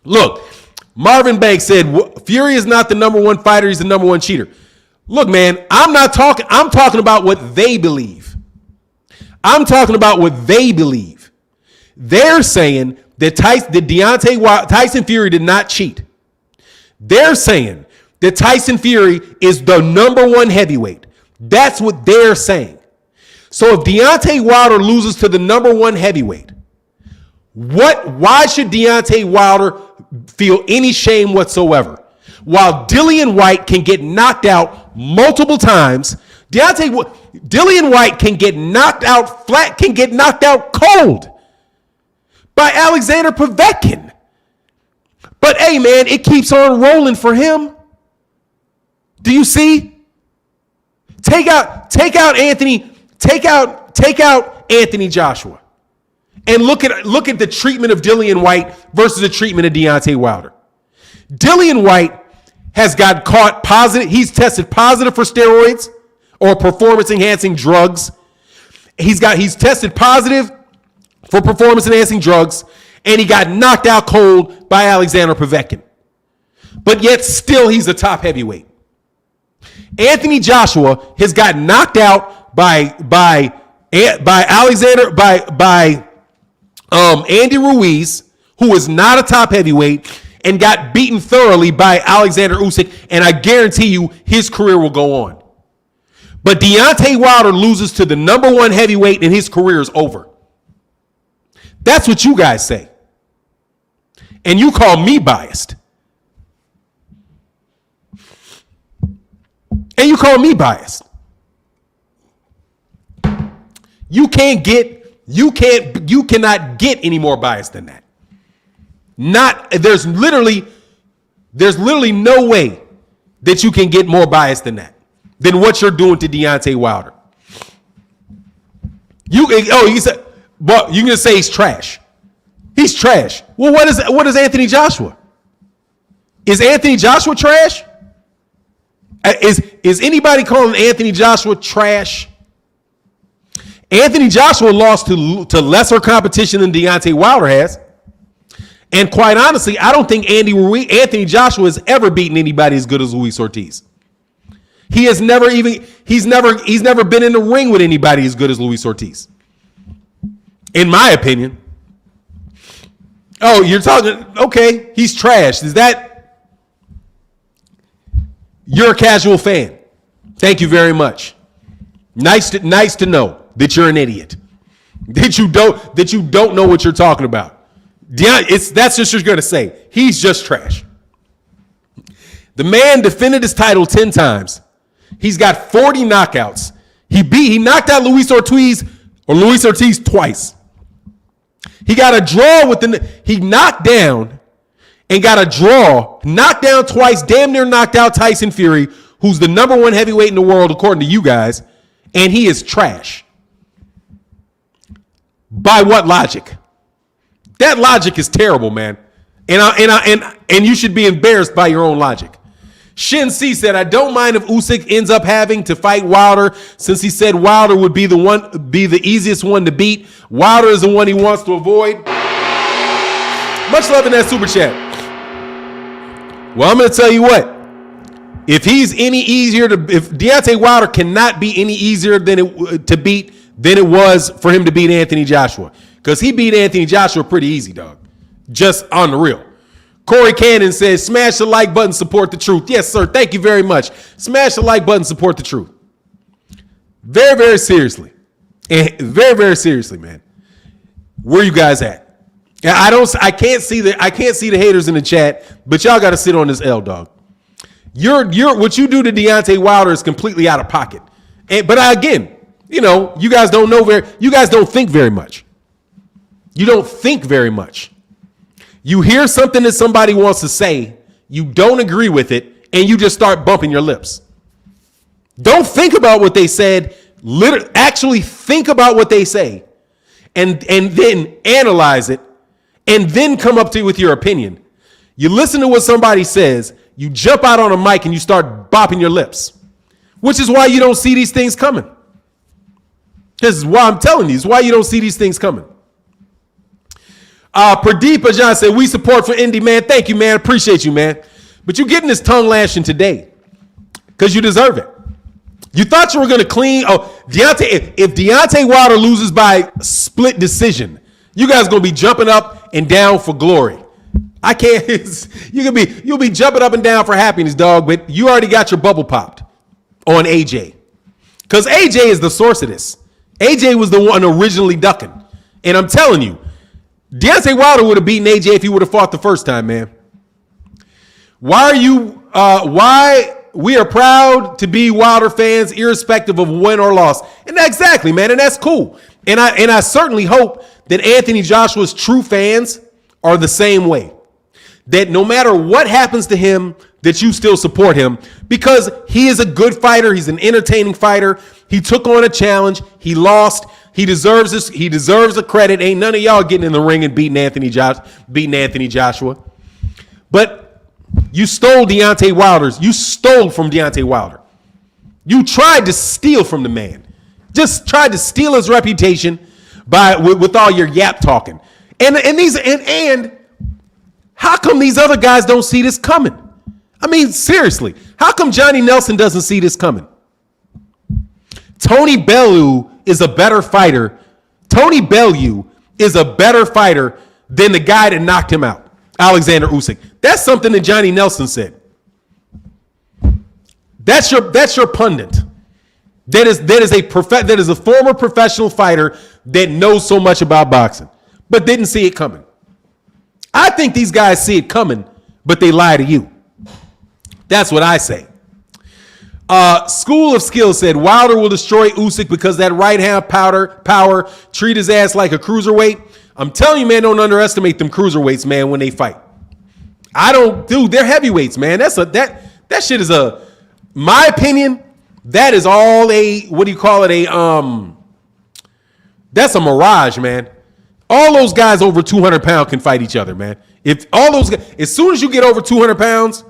Look, Marvin Banks said, Fury is not the number one fighter, he's the number one cheater. Look, man, I'm talking about what they believe. I'm talking about what they believe. They're saying that Tyson Fury did not cheat. They're saying that Tyson Fury is the number one heavyweight. That's what they're saying. So if Deontay Wilder loses to the number one heavyweight, why should Deontay Wilder feel any shame whatsoever? While Dillian White can get knocked out multiple times, Dillian White can get knocked out flat, can get knocked out cold by Alexandre Povetkin. But hey, man, it keeps on rolling for him. Do you see? Take out Anthony Joshua. And look at the treatment of Dillian White versus the treatment of Deontay Wilder. Dillian White has got caught positive. He's tested positive for steroids or performance enhancing drugs. He's tested positive for performance enhancing drugs, and he got knocked out cold by Alexandre Povetkin. But yet still he's the top heavyweight. Anthony Joshua has got knocked out by Andy Ruiz, who is not a top heavyweight, and got beaten thoroughly by Alexander Usyk, and I guarantee you his career will go on. But Deontay Wilder loses to the number one heavyweight and his career is over. That's what you guys say. And you call me biased. And you call me biased. You cannot get any more biased than that. There's literally no way that you can get more biased than that, than what you're doing to Deontay Wilder. You can say he's trash. He's trash. Well, what is Anthony Joshua? Is Anthony Joshua trash? Is anybody calling Anthony Joshua trash? Anthony Joshua lost to lesser competition than Deontay Wilder has. And quite honestly, I don't think Anthony Joshua has ever beaten anybody as good as Luis Ortiz. He's never been in the ring with anybody as good as Luis Ortiz. in my opinion. Oh, you're talking, okay, he's trash. Is that, you're a casual fan. Thank you very much. Nice to know that you're an idiot. That you don't know what you're talking about. That's just what you're going to say. He's just trash. The man defended his title 10 times. He's got 40 knockouts. He knocked out Luis Ortiz twice. He got a draw he knocked down and got a draw, knocked down twice, damn near knocked out Tyson Fury, who's the #1 heavyweight in the world according to you guys, and he is trash. By what logic? That logic is terrible, man. And you should be embarrassed by your own logic. Shin C said, I don't mind if Usyk ends up having to fight Wilder, since he said Wilder would be the easiest one to beat. Wilder is the one he wants to avoid. Much love in that super chat. Well, I'm going to tell you what. If Deontay Wilder cannot be any easier to beat than it was for him to beat Anthony Joshua, because he beat Anthony Joshua pretty easy, dog. Just on the real. Corey Cannon says, smash the like button, support the truth. Yes, sir. Thank you very much. Smash the like button, support the truth. Very, very seriously. And very, very seriously, man. Where you guys at? I can't see the haters in the chat, but y'all got to sit on this L, dog. What you do to Deontay Wilder is completely out of pocket. But again, you guys don't think very much. You don't think very much. You hear something that somebody wants to say, you don't agree with it, and you just start bumping your lips. Don't think about what they said. Actually think about what they say, and then analyze it, and then come up with your opinion. You listen to what somebody says, you jump out on a mic, and you start bopping your lips, which is why you don't see these things coming. This is why I'm telling you. It's why you don't see these things coming. Pradeep Aj said, we support for Indy, man. Thank you, man. Appreciate you, man. But you're getting this tongue lashing today because you deserve it. You thought you were going to clean. Oh, if Deontay Wilder loses by split decision, you guys going to be jumping up and down for glory. I can't. You'll be jumping up and down for happiness, dog. But you already got your bubble popped on AJ, because AJ is the source of this. AJ was the one originally ducking, and I'm telling you, Deontay Wilder would have beaten AJ if he would have fought the first time, man. Why we are proud to be Wilder fans, irrespective of win or loss. And exactly, man, and that's cool. And I certainly hope that Anthony Joshua's true fans are the same way. That no matter what happens to him, that you still support him, because he is a good fighter. He's an entertaining fighter. He took on a challenge. He lost. He deserves this. He deserves the credit. Ain't none of y'all getting in the ring and beating Anthony Joshua. But you stole Deontay Wilder's. You stole from Deontay Wilder. You tried to steal from the man. Just tried to steal his reputation with all your yap talking. And how come these other guys don't see this coming? I mean, seriously, how come Johnny Nelson doesn't see this coming? Tony Bellew is a better fighter. Tony Bellew is a better fighter than the guy that knocked him out, Alexander Usyk. That's something that Johnny Nelson said. That's your pundit. That is a former professional fighter that knows so much about boxing, but didn't see it coming. I think these guys see it coming, but they lie to you. That's what I say. School of Skill said Wilder will destroy Usyk because that right hand power treat his ass like a cruiserweight. I'm telling you, man, don't underestimate them cruiserweights, man, when they fight. They're heavyweights, man. That shit is my opinion, that is all that's a mirage, man. All those guys over 200 pounds can fight each other, man. If all those guys, as soon as you get over 200 pounds,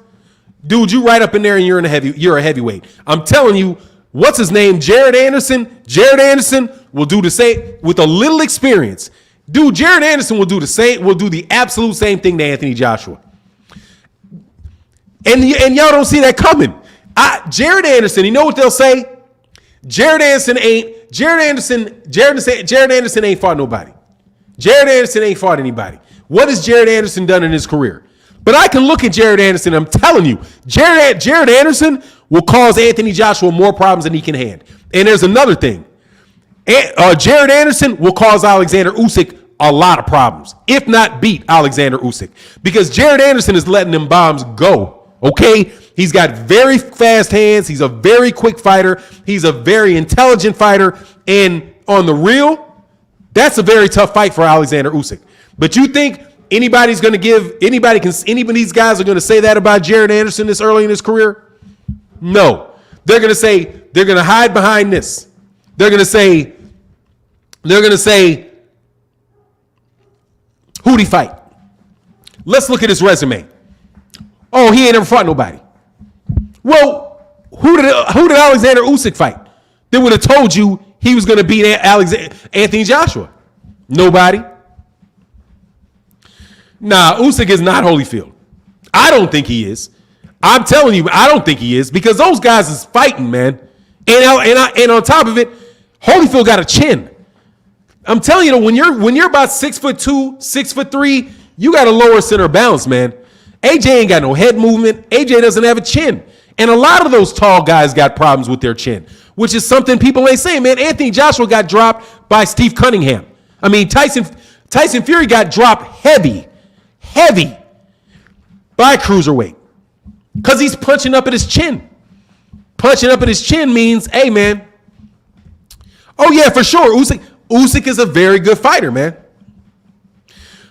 dude, you right up in there and you're a heavyweight. I'm telling you, what's his name? Jared Anderson. Jared Anderson will do the same with a little experience. Dude, Jared Anderson will do the absolute same thing to Anthony Joshua. And y'all don't see that coming. Jared Anderson, you know what they'll say? Jared Anderson ain't fought nobody. Jared Anderson ain't fought anybody. What has Jared Anderson done in his career? But I can look at Jared Anderson. I'm telling you, Jared Anderson will cause Anthony Joshua more problems than he can handle. And there's another thing. Jared Anderson will cause Alexander Usyk a lot of problems, if not beat Alexander Usyk, because Jared Anderson is letting them bombs go. Okay, he's got very fast hands. He's a very quick fighter. He's a very intelligent fighter, and on the real, that's a very tough fight for Alexander Usyk. But you think any of these guys are going to say that about Jared Anderson this early in his career? No, they're going to hide behind this. They're going to say, who'd he fight? Let's look at his resume. Oh, he ain't ever fought nobody. Well, who did Alexander Usyk fight? They would have told you he was going to beat Anthony Joshua. Nobody. Nah, Usyk is not Holyfield. I don't think he is. I'm telling you, I don't think he is, because those guys is fighting, man. And on top of it, Holyfield got a chin. I'm telling you, when you're about 6'2", 6'3", you got a lower center of balance, man. AJ ain't got no head movement. AJ doesn't have a chin. And a lot of those tall guys got problems with their chin, which is something people ain't saying, man. Anthony Joshua got dropped by Steve Cunningham. I mean, Tyson Fury got dropped heavy by cruiserweight because he's punching up at his chin. Punching up at his chin means, hey, man, oh, yeah, for sure, Usyk is a very good fighter, man.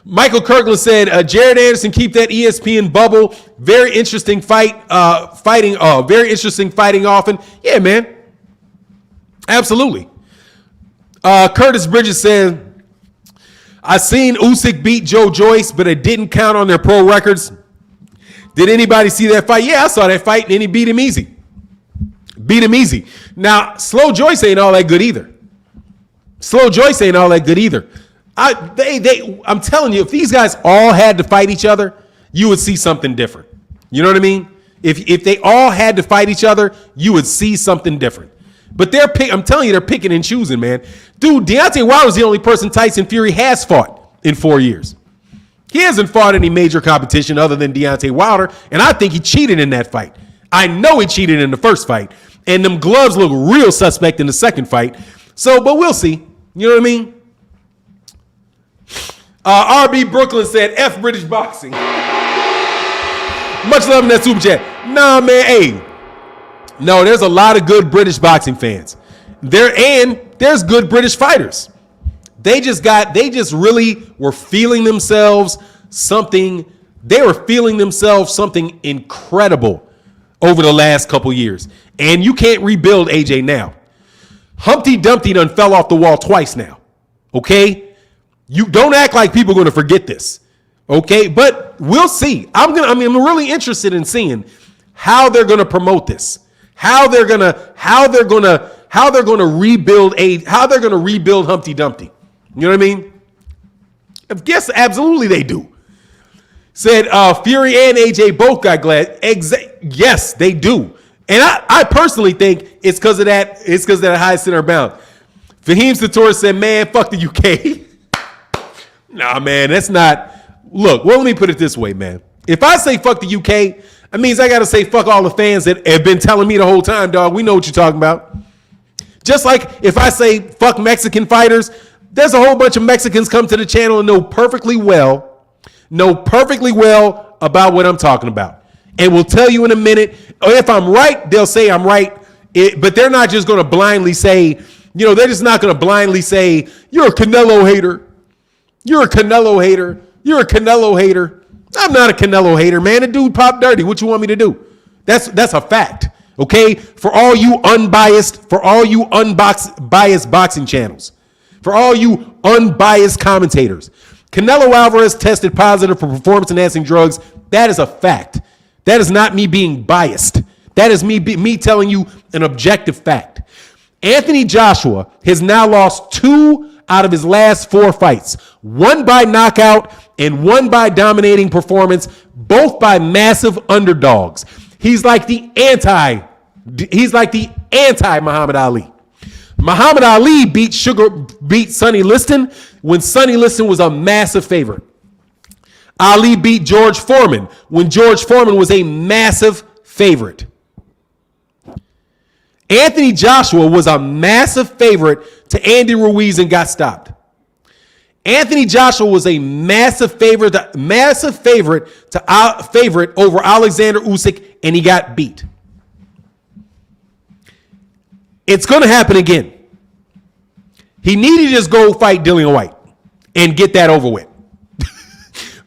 Michael Kirkland said, Jared Anderson, keep that ESPN bubble. Very interesting fighting often. Yeah, man. Absolutely. Curtis Bridges said, I seen Usyk beat Joe Joyce, but it didn't count on their pro records. Did anybody see that fight? Yeah, I saw that fight, and he beat him easy. Now, Slow Joyce ain't all that good either. I'm telling you, if these guys all had to fight each other, you would see something different. You know what I mean? If they all had to fight each other, you would see something different. But I'm telling you, they're picking and choosing, man. Dude, Deontay Wilder is the only person Tyson Fury has fought in 4 years. He hasn't fought any major competition other than Deontay Wilder, and I think he cheated in that fight. I know he cheated in the first fight, and them gloves look real suspect in the second fight. So, but we'll see. You know what I mean? RB Brooklyn said, F British boxing. Much love in that super chat. Nah, man, hey. No, there's a lot of good British boxing fans. There's good British fighters. They just really were feeling themselves something. They were feeling themselves something incredible over the last couple years. And you can't rebuild AJ now. Humpty Dumpty done fell off the wall twice now. Okay? You don't act like people are going to forget this. Okay? But we'll see. I'm really interested in seeing how they're going to promote this. How they're going to rebuild Humpty Dumpty. You know what I mean? I guess absolutely they do. Said Fury and AJ both got glad. Yes, they do. And I personally think it's because of that. It's because of that high center bound. Fahim Sator said, man, fuck the UK. Nah, man, that's not. Look, well, let me put it this way, man. If I say fuck the UK, that means I got to say fuck all the fans that have been telling me the whole time, dog. We know what you're talking about. Just like if I say fuck Mexican fighters, there's a whole bunch of Mexicans come to the channel and know perfectly well about what I'm talking about. And we'll tell you in a minute. If I'm right, they'll say I'm right. But they're not just going to blindly say, they're just not going to blindly say, you're a Canelo hater. You're a Canelo hater. You're a Canelo hater. I'm not a Canelo hater, man. The dude popped dirty. What you want me to do? That's a fact. Okay? For all you unbiased boxing channels, for all you unbiased commentators, Canelo Alvarez tested positive for performance-enhancing drugs. That is a fact. That is not me being biased. That is me telling you an objective fact. Anthony Joshua has now lost 2 out of his last 4 fights. 1 by knockout and 1 by dominating performance, both by massive underdogs. He's like the anti Muhammad Ali. Muhammad Ali beat Sonny Liston when Sonny Liston was a massive favorite. Ali beat George Foreman when George Foreman was a massive favorite. Anthony Joshua was a massive favorite to Andy Ruiz and got stopped. Anthony Joshua was a massive favorite over Alexander Usyk, and he got beat. It's going to happen again. He needed to just go fight Dillian White and get that over with.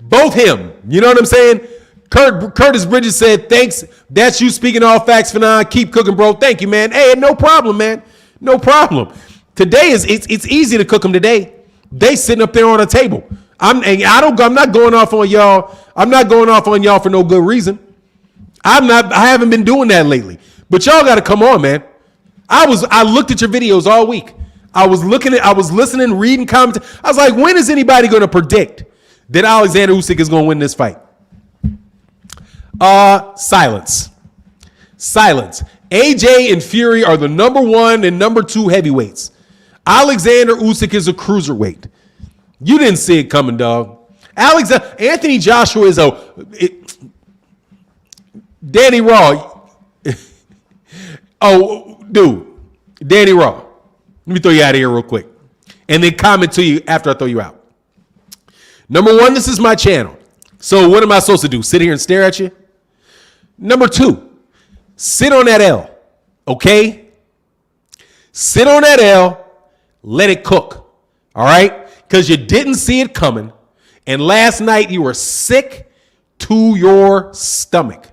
Both him. You know what I'm saying? Curtis Bridges said, thanks. That's you speaking all facts, Fannon. Keep cooking, bro. Thank you, man. Hey, no problem, man. No problem. Today it's easy to cook them today. They sitting up there on a table. I'm not going off on y'all. I'm not going off on y'all for no good reason. I haven't been doing that lately. But y'all got to come on, man. I looked at your videos all week. I was listening, reading comments. I was like, when is anybody going to predict that Alexander Usyk is going to win this fight? Silence. AJ and Fury are the number 1 and number 2 heavyweights. Alexander Usyk is a cruiserweight. You didn't see it coming, dog. Anthony Joshua is Danny Raw. Oh, dude. Danny Raw. Let me throw you out of here real quick. And then comment to you after I throw you out. Number 1, this is my channel. So what am I supposed to do? Sit here and stare at you? Number 2, sit on that L. Okay? Sit on that L. Let it cook. All right? Because you didn't see it coming. And last night you were sick to your stomach.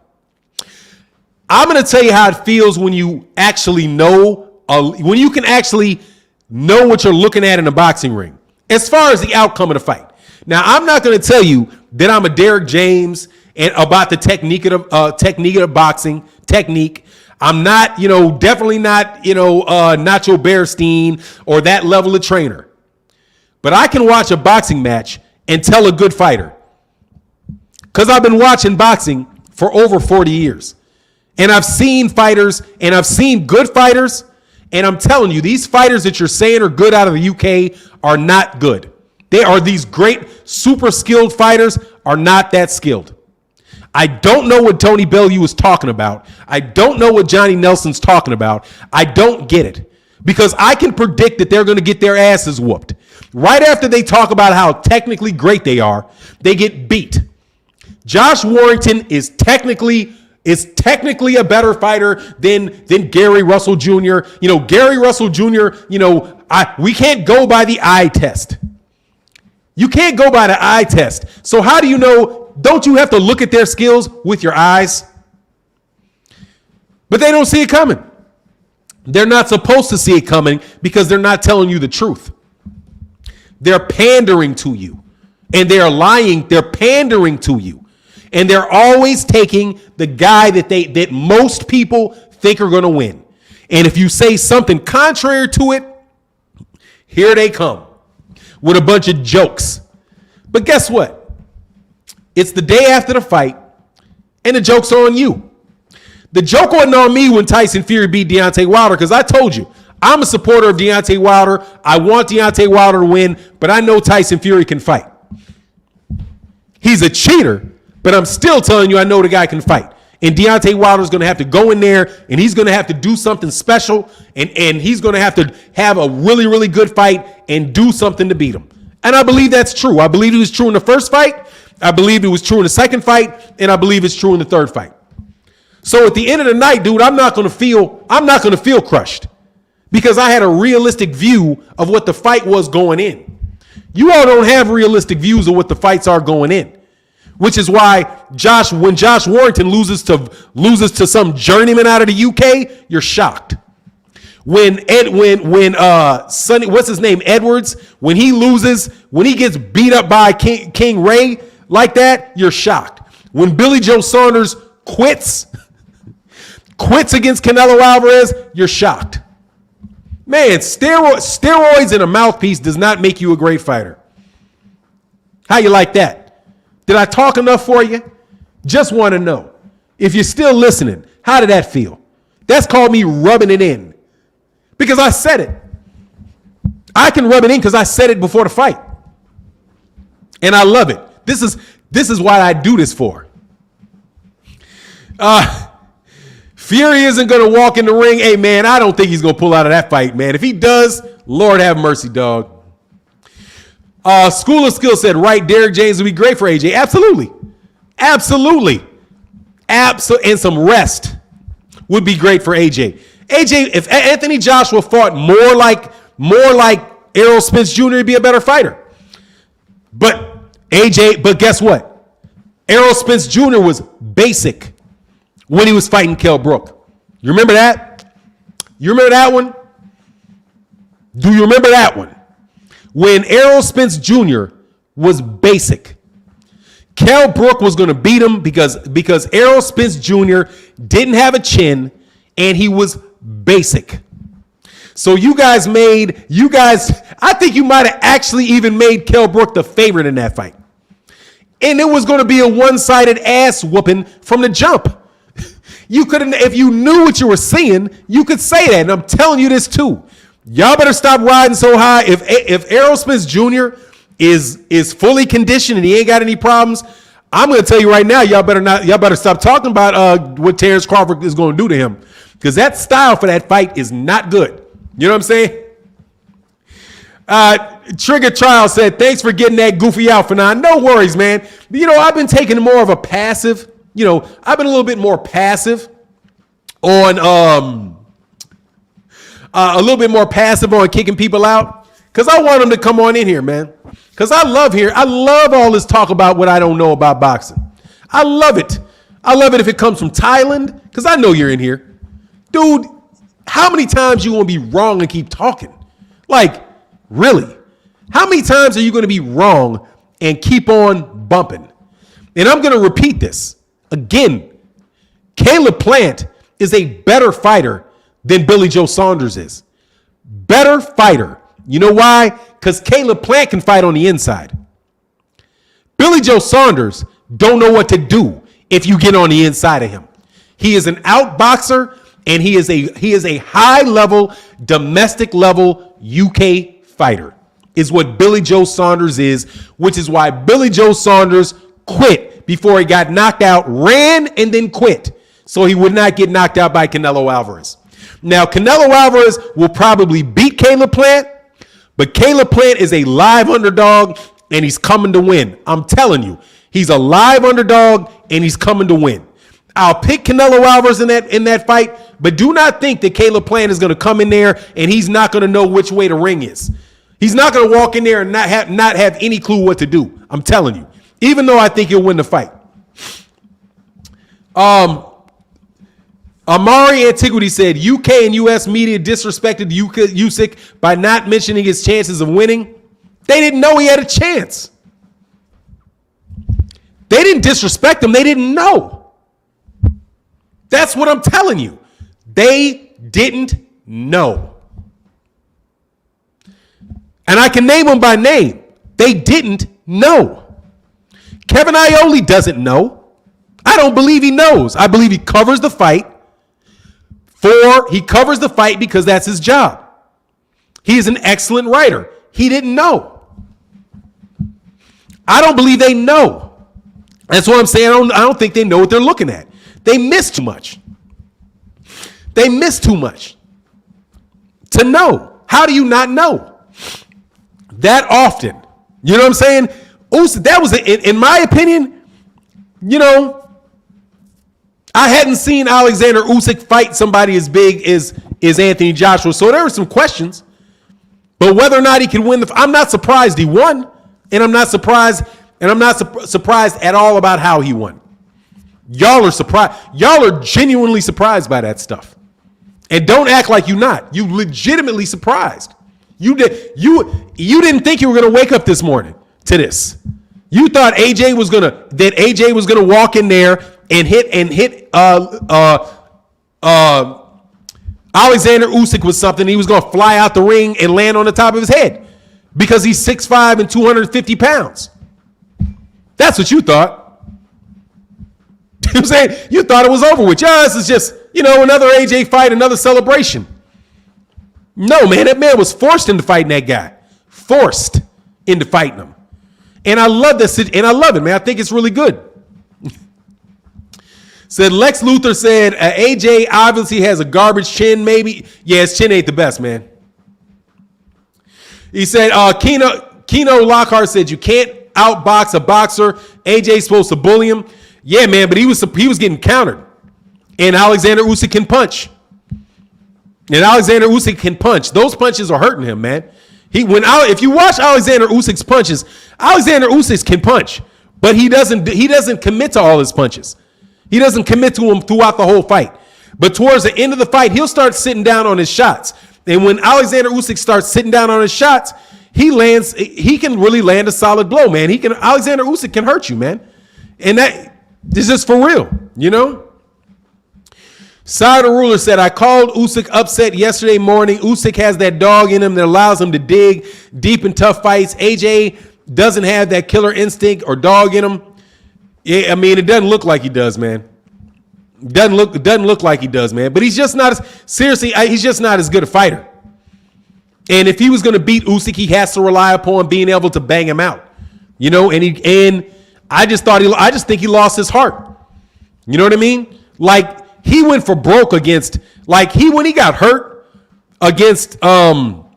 I'm going to tell you how it feels when you actually know, when you can actually know what you're looking at in a boxing ring, as far as the outcome of the fight. Now, I'm not going to tell you that I'm a Derek James and about the technique of boxing technique. I'm not, definitely not, Nacho Bearstein or that level of trainer. But I can watch a boxing match and tell a good fighter. Because I've been watching boxing for over 40 years. And I've seen fighters, and I've seen good fighters, and I'm telling you, these fighters that you're saying are good out of the UK are not good. They are these great, super skilled fighters are not that skilled. I don't know what Tony Bellew was talking about. I don't know what Johnny Nelson's talking about. I don't get it. Because I can predict that they're going to get their asses whooped. Right after they talk about how technically great they are, they get beat. Josh Warrington is technically a better fighter than Gary Russell Jr. Gary Russell Jr., we can't go by the eye test. You can't go by the eye test. So how do you know? Don't you have to look at their skills with your eyes? But they don't see it coming. They're not supposed to see it coming because they're not telling you the truth. They're pandering to you. And they're lying. They're pandering to you. And they're always taking the guy that most people think are going to win. And if you say something contrary to it, here they come with a bunch of jokes. But guess what? It's the day after the fight, and the jokes are on you. The joke wasn't on me when Tyson Fury beat Deontay Wilder, because I told you, I'm a supporter of Deontay Wilder. I want Deontay Wilder to win, but I know Tyson Fury can fight. He's a cheater, but I'm still telling you I know the guy can fight. And Deontay Wilder's going to have to go in there, and he's going to have to do something special, and he's going to have a really, really good fight and do something to beat him. And I believe that's true. I believe it was true in the first fight. I believe it was true in the second fight, and I believe it's true in the third fight. So at the end of the night, dude, I'm not going to feel crushed because I had a realistic view of what the fight was going in. You all don't have realistic views of what the fights are going in. Which is why when Josh Warrington loses to some journeyman out of the UK, you're shocked. When Sonny, what's his name, Edwards, when he gets beat up by King Ray like that, you're shocked. When Billy Joe Saunders quits against Canelo Alvarez, you're shocked. Man, steroids in a mouthpiece does not make you a great fighter. How you like that? Did I talk enough for you? Just want to know. If you're still listening, how did that feel? That's called me rubbing it in. Because I said it. I can rub it in because I said it before the fight. And I love it. This is what I do this for. Fury isn't going to walk in the ring. Hey, man, I don't think he's going to pull out of that fight, man. If he does, Lord have mercy, dog. School of Skill said, right, Derrick James would be great for AJ. Absolutely. Absolutely. And some rest would be great for AJ. AJ, if Anthony Joshua fought more like Errol Spence Jr., he'd be a better fighter. But guess what? Errol Spence Jr. was basic when he was fighting Kell Brook. You remember that? You remember that one? Do you remember that one? When Errol Spence Jr. was basic. Kell Brook was going to beat him because Errol Spence Jr. didn't have a chin and he was basic. So I think you might have actually even made Kell Brook the favorite in that fight. And it was going to be a one-sided ass whooping from the jump. You couldn't, if you knew what you were seeing, you could say that. And I'm telling you this too. Y'all better stop riding so high. If Errol Spence Jr. is fully conditioned and he ain't got any problems, I'm going to tell you right now, y'all better stop talking about what Terrence Crawford is going to do to him, because that style for that fight is not good. You know what I'm saying? Trigger Trial said, thanks for getting that goofy out for now. No worries, man. I've been taking more of a passive. I've been a little bit more passive on kicking people out, because I want them to come on in here, man. Because I love all this talk about what I don't know about boxing. I love it. I love it if it comes from Thailand, because I know you're in here. Dude, how many times you going to be wrong and keep talking? Like, really? How many times are you going to be wrong and keep on bumping? And I'm going to repeat this. Again, Caleb Plant is a better fighter than Billy Joe Saunders is. Better fighter. You know why? Because Caleb Plant can fight on the inside. Billy Joe Saunders don't know what to do if you get on the inside of him. He is an outboxer, and he is a high-level, domestic-level UK fighter, is what Billy Joe Saunders is, which is why Billy Joe Saunders quit before he got knocked out, ran, and then quit, so he would not get knocked out by Canelo Alvarez. Now, Canelo Alvarez will probably beat Caleb Plant, but Caleb Plant is a live underdog, and he's coming to win. I'm telling you, he's a live underdog, and he's coming to win. I'll pick Canelo Alvarez in that fight, but do not think that Caleb Plant is going to come in there and he's not going to know which way the ring is. He's not going to walk in there and not have any clue what to do. I'm telling you, even though I think he'll win the fight. Amari Antiquity said, UK and US media disrespected Usyk by not mentioning his chances of winning. They didn't know he had a chance. They didn't disrespect him. They didn't know. That's what I'm telling you. They didn't know. And I can name them by name. They didn't know. Kevin Iole doesn't know. I don't believe he knows. I believe he covers the fight. He covers the fight because that's his job. He is an excellent writer. He didn't know. I don't believe they know. That's what I'm saying. I don't think they know what they're looking at. They miss too much. They miss too much to know. How do you not know that often? You know what I'm saying? Usyk, that was, in my opinion, I hadn't seen Alexander Usyk fight somebody as big as Anthony Joshua. So there were some questions. But whether or not he can win, I'm not surprised he won. And I'm not surprised at all about how he won. Y'all are surprised. Y'all are genuinely surprised by that stuff. And don't act like you're not. You legitimately surprised. You didn't think you were going to wake up this morning to this. You thought AJ was gonna walk in there and hit Alexander Usyk with something. He was going to fly out the ring and land on the top of his head because he's 6'5" and 250 pounds. That's what you thought. You know what I'm saying? You thought it was over with. Yeah, this is just, another AJ fight, another celebration. No, man, that man was forced into fighting that guy. Forced into fighting him. And I love this, and I love it, man. I think it's really good. Said Lex Luthor said AJ obviously has a garbage chin, maybe. Yeah, his chin ain't the best, man. He said Keno Lockhart said you can't outbox a boxer. AJ's supposed to bully him. Yeah, man, but he was getting countered. And Alexander Usyk can punch. And Alexander Usyk can punch. Those punches are hurting him, man. If you watch Alexander Usyk's punches, Alexander Usyk can punch, but he doesn't commit to all his punches. He doesn't commit to them throughout the whole fight. But towards the end of the fight, he'll start sitting down on his shots. And when Alexander Usyk starts sitting down on his shots, he can really land a solid blow, man. Alexander Usyk can hurt you, man. And that is just for real, you know? Side the Ruler said, I called Usyk upset yesterday morning. Usyk has that dog in him that allows him to dig deep in tough fights. AJ doesn't have that killer instinct or dog in him. Yeah, I mean, it doesn't look like he does, man. Doesn't look like he does, man. But he's just not he's just not as good a fighter. And if he was going to beat Usyk, he has to rely upon being able to bang him out. You know, and I just think he lost his heart. You know what I mean? Like, he went for broke against, when he got hurt against Vladimir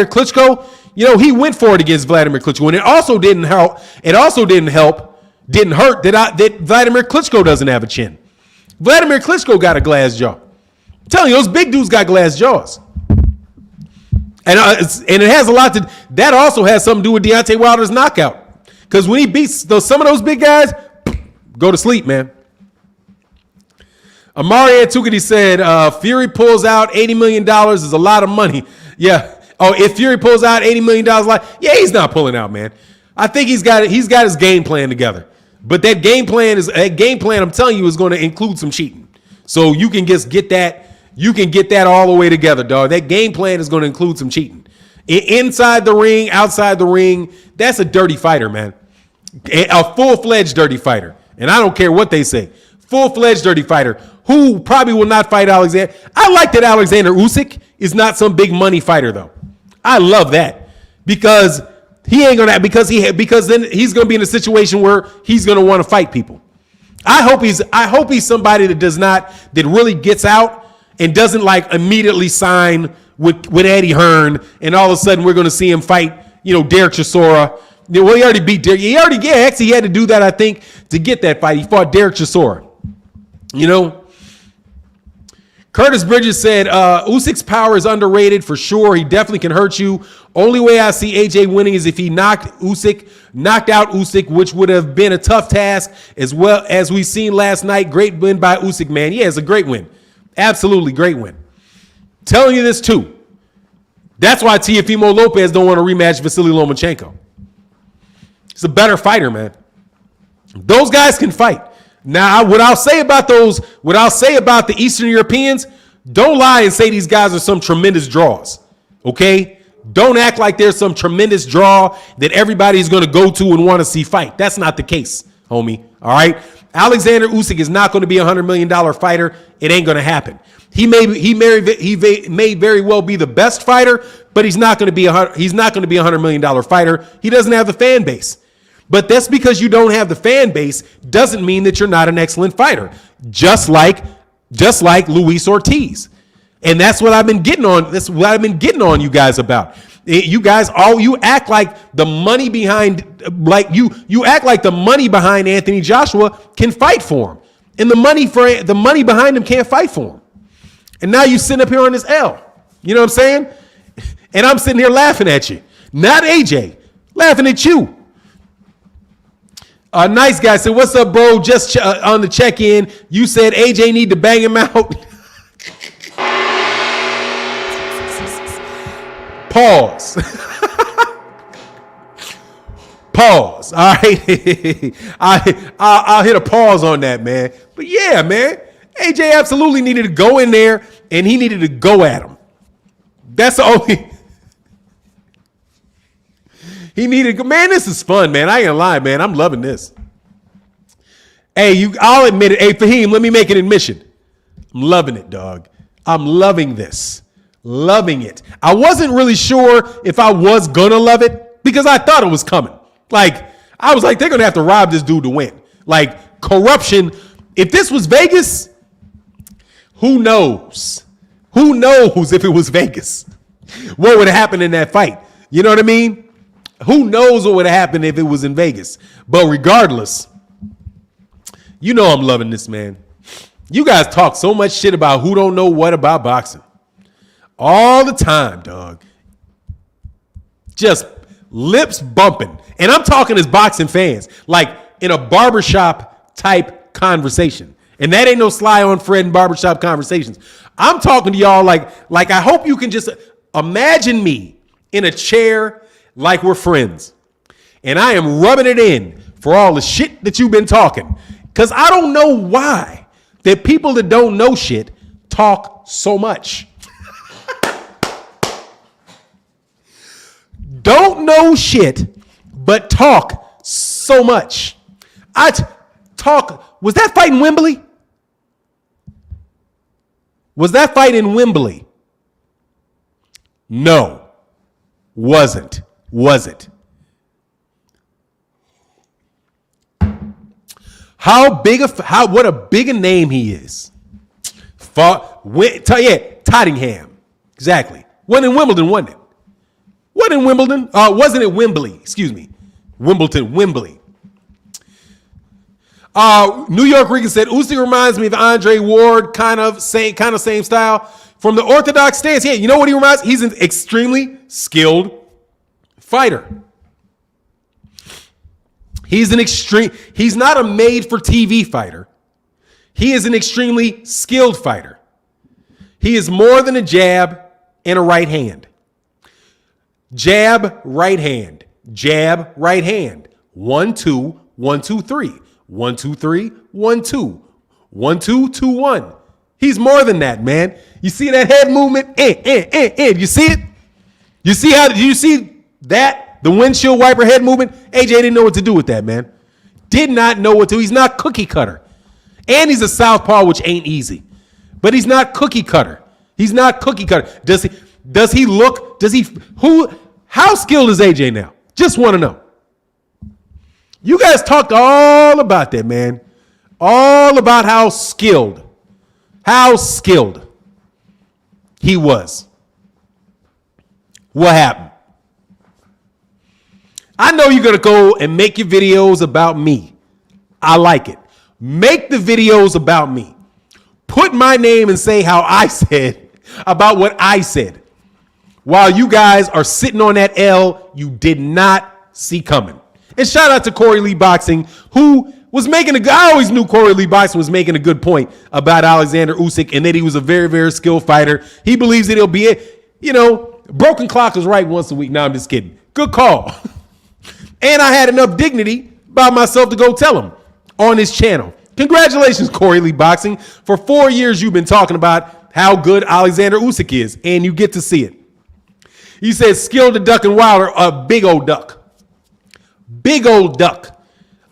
Klitschko, you know, he went for it against Vladimir Klitschko. And it also didn't help. Didn't hurt that Vladimir Klitschko doesn't have a chin. Vladimir Klitschko got a glass jaw. I'm telling you, those big dudes got glass jaws. And it has a lot to, that also has something to do with Deontay Wilder's knockout. Because when he beats some of those big guys, go to sleep, man. Amari Antukadi said, Fury pulls out $80 million is a lot of money. Yeah. Oh, if Fury pulls out $80 million, yeah, he's not pulling out, man. I think he's got his game plan together. But that game plan, I'm telling you, is going to include some cheating. So you can just get that. You can get that all the way together, dog. That game plan is going to include some cheating. Inside the ring, outside the ring, that's a dirty fighter, man. A full-fledged dirty fighter. And I don't care what they say. Full-fledged dirty fighter who probably will not fight Alexander. I like that Alexander Usyk is not some big money fighter, though. I love that because he ain't gonna because then he's gonna be in a situation where he's gonna want to fight people. I hope he's somebody that really gets out and doesn't like immediately sign with Eddie Hearn, and all of a sudden we're gonna see him fight, Derek Chisora. Well, he already beat Derek. He had to do that, I think, to get that fight. He fought Derek Chisora. Curtis Bridges said, Usyk's power is underrated for sure. He definitely can hurt you. Only way I see AJ winning is if he knocked out Usyk, which would have been a tough task, as well as we seen last night. Great win by Usyk, man. Yeah, it's a great win. Absolutely great win. Telling you this too. That's why Teofimo Lopez don't want to rematch Vasily Lomachenko. He's a better fighter, man. Those guys can fight. Now, what I'll say about the Eastern Europeans, don't lie and say these guys are some tremendous draws, okay? Don't act like there's some tremendous draw that everybody's going to go to and want to see fight. That's not the case, homie, all right? Alexander Usyk is not going to be a $100 million fighter. It ain't going to happen. He may very well be the best fighter, but he's not going to be a $100 million fighter. He doesn't have the fan base. But that's because you don't have the fan base doesn't mean that you're not an excellent fighter. Just like Luis Ortiz. And that's what I've been getting on. That's what I've been getting on you guys about. You guys, you act like the money behind, you act like the money behind Anthony Joshua can fight for him. And the money behind him can't fight for him. And now you sitting up here on this L. You know what I'm saying? And I'm sitting here laughing at you. Not AJ. Laughing at you. Nice guy said, what's up, bro? Just on the check-in, you said AJ need to bang him out. Pause. Pause. All right. I'll hit a pause on that, man. But yeah, man, AJ absolutely needed to go in there, and he needed to go at him. That's the only... He needed, man, this is fun, man. I ain't gonna lie, man. I'm loving this. Hey, I'll admit it. Hey, Fahim, let me make an admission. I'm loving it, dog. I'm loving this. Loving it. I wasn't really sure if I was going to love it because I thought it was coming. Like, I was like, they're going to have to rob this dude to win. Like, corruption. If this was Vegas, who knows? Who knows if it was Vegas? What would have happened in that fight? You know what I mean? Who knows what would have happened if it was in Vegas? But regardless, you know I'm loving this, man. You guys talk so much shit about who don't know what about boxing. All the time, dog. Just lips bumping. And I'm talking as boxing fans, like in a barbershop type conversation. And that ain't no Sly on Fred and barbershop conversations. I'm talking to y'all like I hope you can just imagine me in a chair like we're friends. And I am rubbing it in for all the shit that you've been talking. Because I don't know why that people that don't know shit talk so much. Don't know shit, but talk so much. Was that fight in Wembley? Was that fight in Wembley? No, wasn't. Was it? What a big a name he is. Tottenham. Exactly. Wasn't in Wimbledon, wasn't it? Wasn't in Wimbledon. Wasn't it Wembley? Excuse me. Wimbledon, Wembley. New York Regan said, Usyk reminds me of Andre Ward, kind of same style. From the orthodox stance, yeah, you know what he reminds? He's an extremely skilled fighter. He's not a made-for-TV fighter. He is an extremely skilled fighter. He is more than a jab and a right hand. Jab, right hand. Jab, right hand. 1, 2, 1, 2, 3. 1, 2, 3, 1, 2. 1, 2, 2, 1. He's more than that, man. You see that head movement? You see it? You see that? The windshield wiper head movement? AJ didn't know what to do with that, man. Did not know what to do. He's not cookie cutter. And he's a southpaw, which ain't easy. But he's not cookie cutter. He's not cookie cutter. How skilled is AJ now? Just want to know. You guys talked all about that, man. All about how skilled he was. What happened? I know you're going to go and make your videos about me. I like it. Make the videos about me. Put my name and say how I said about what I said. While you guys are sitting on that L you did not see coming. And shout out to Corey Lee Boxing, who was I always knew Corey Lee Boxing was making a good point about Alexander Usyk and that he was a very, very skilled fighter. He believes that he'll be it. You know, broken clock is right once a week. No, I'm just kidding. Good call. And I had enough dignity by myself to go tell him on his channel. Congratulations, Corey Lee Boxing. For 4 years, you've been talking about how good Alexander Usyk is, and you get to see it. He says, skilled to duck and wilder, a big old duck. Big old duck.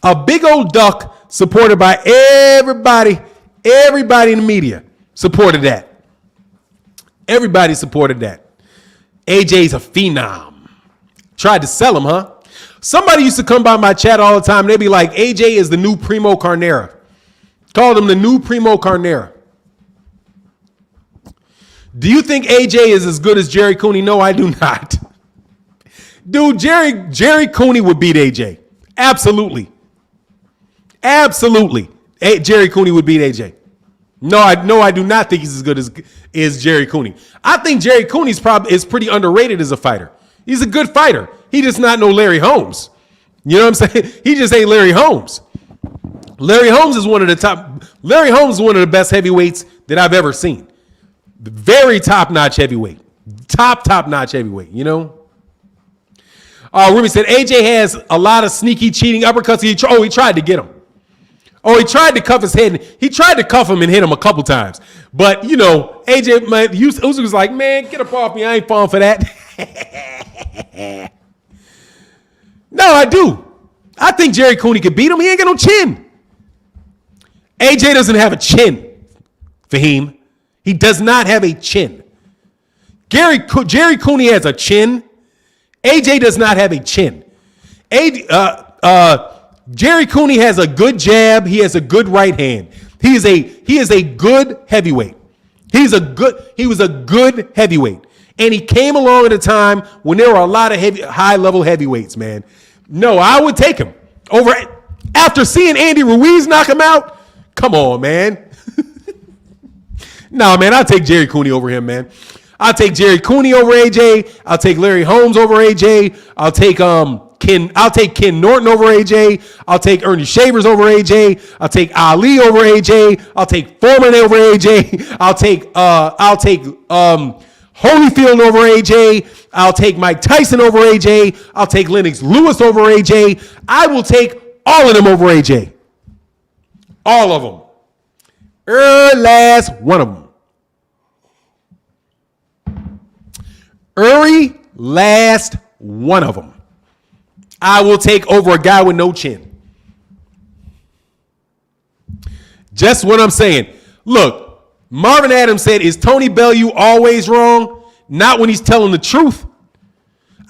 A big old duck supported by everybody in the media supported that. Everybody supported that. AJ's a phenom. Tried to sell him, huh? Somebody used to come by my chat all the time. They'd be like, AJ is the new Primo Carnera. Called him the new Primo Carnera. Do you think AJ is as good as Jerry Cooney? No, I do not. Dude, Jerry Cooney would beat AJ. Absolutely. Absolutely. Jerry Cooney would beat AJ. No, I do not think he's as good as Jerry Cooney. I think Jerry Cooney is pretty underrated as a fighter. He's a good fighter. He just not no Larry Holmes. You know what I'm saying? He just ain't Larry Holmes. Larry Holmes is one of the best heavyweights that I've ever seen. Very top-notch heavyweight. Top-notch heavyweight, you know? Ruby said, AJ has a lot of sneaky cheating uppercuts. He tried to get him. He tried to cuff his head. He tried to cuff him and hit him a couple times. But, you know, Usyk was like, man, get up off me. I ain't falling for that. No, I do. I think Jerry Cooney could beat him. He ain't got no chin. AJ doesn't have a chin, Fahim. He does not have a chin. Jerry Cooney has a chin. AJ does not have a chin. Jerry Cooney has a good jab. He has a good right hand. He is a good heavyweight. He was a good heavyweight. And he came along at a time when there were a lot of high-level heavyweights, man. No, I would take him over. After seeing Andy Ruiz knock him out, come on, man. Nah, man, I'll take Jerry Cooney over him, man. I'll take Jerry Cooney over AJ. I'll take Larry Holmes over AJ. I'll take Ken Norton over AJ. I'll take Ernie Shavers over AJ. I'll take Ali over AJ. I'll take Foreman over AJ. I'll take Holyfield over AJ. I'll take Mike Tyson over AJ. I'll take Lennox Lewis over AJ. I will take all of them over AJ. All of them. Last one of them. Last one of them. I will take over a guy with no chin. Just what I'm saying. Look, Marvin Adams said, is Tony Bellew always wrong? Not when he's telling the truth.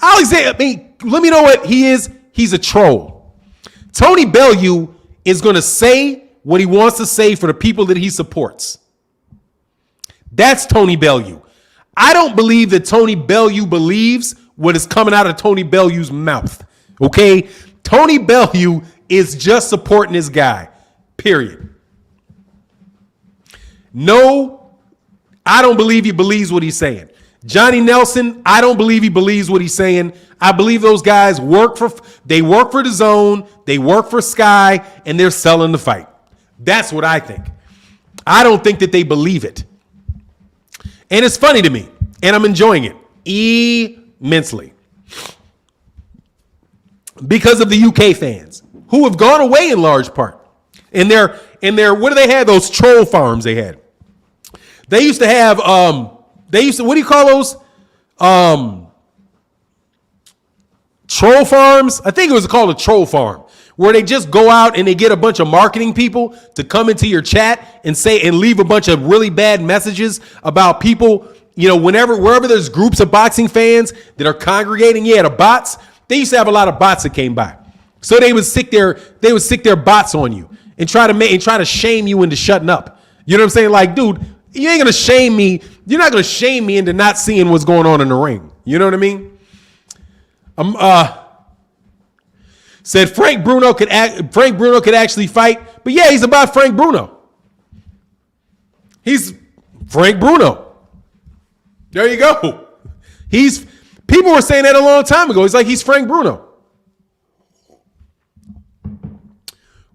Let me know what he is. He's a troll. Tony Bellew is going to say what he wants to say for the people that he supports. That's Tony Bellew. I don't believe that Tony Bellew believes what is coming out of Tony Bellew's mouth. Okay? Tony Bellew is just supporting this guy. Period. No, I don't believe he believes what he's saying. Johnny Nelson, I don't believe he believes what he's saying. I believe those guys work for the Zone, they work for Sky, and they're selling the fight. That's what I think. I don't think that they believe it. And it's funny to me, and I'm enjoying it immensely because of the UK fans who have gone away in large part. In their what do they have? Those troll farms they had. They used to have what do you call those? Troll farms? I think it was called a troll farm, where they just go out and they get a bunch of marketing people to come into your chat and leave a bunch of really bad messages about people, wherever there's groups of boxing fans that are congregating. Yeah, the bots. They used to have a lot of bots that came by. So they would stick their bots on you and try to shame you into shutting up. You know what I'm saying? Like, dude, you ain't gonna shame me. You're not gonna shame me into not seeing what's going on in the ring. You know what I mean? Said Frank Bruno could actually fight, but yeah, he's about Frank Bruno. He's Frank Bruno. There you go. People were saying that a long time ago. He's Frank Bruno.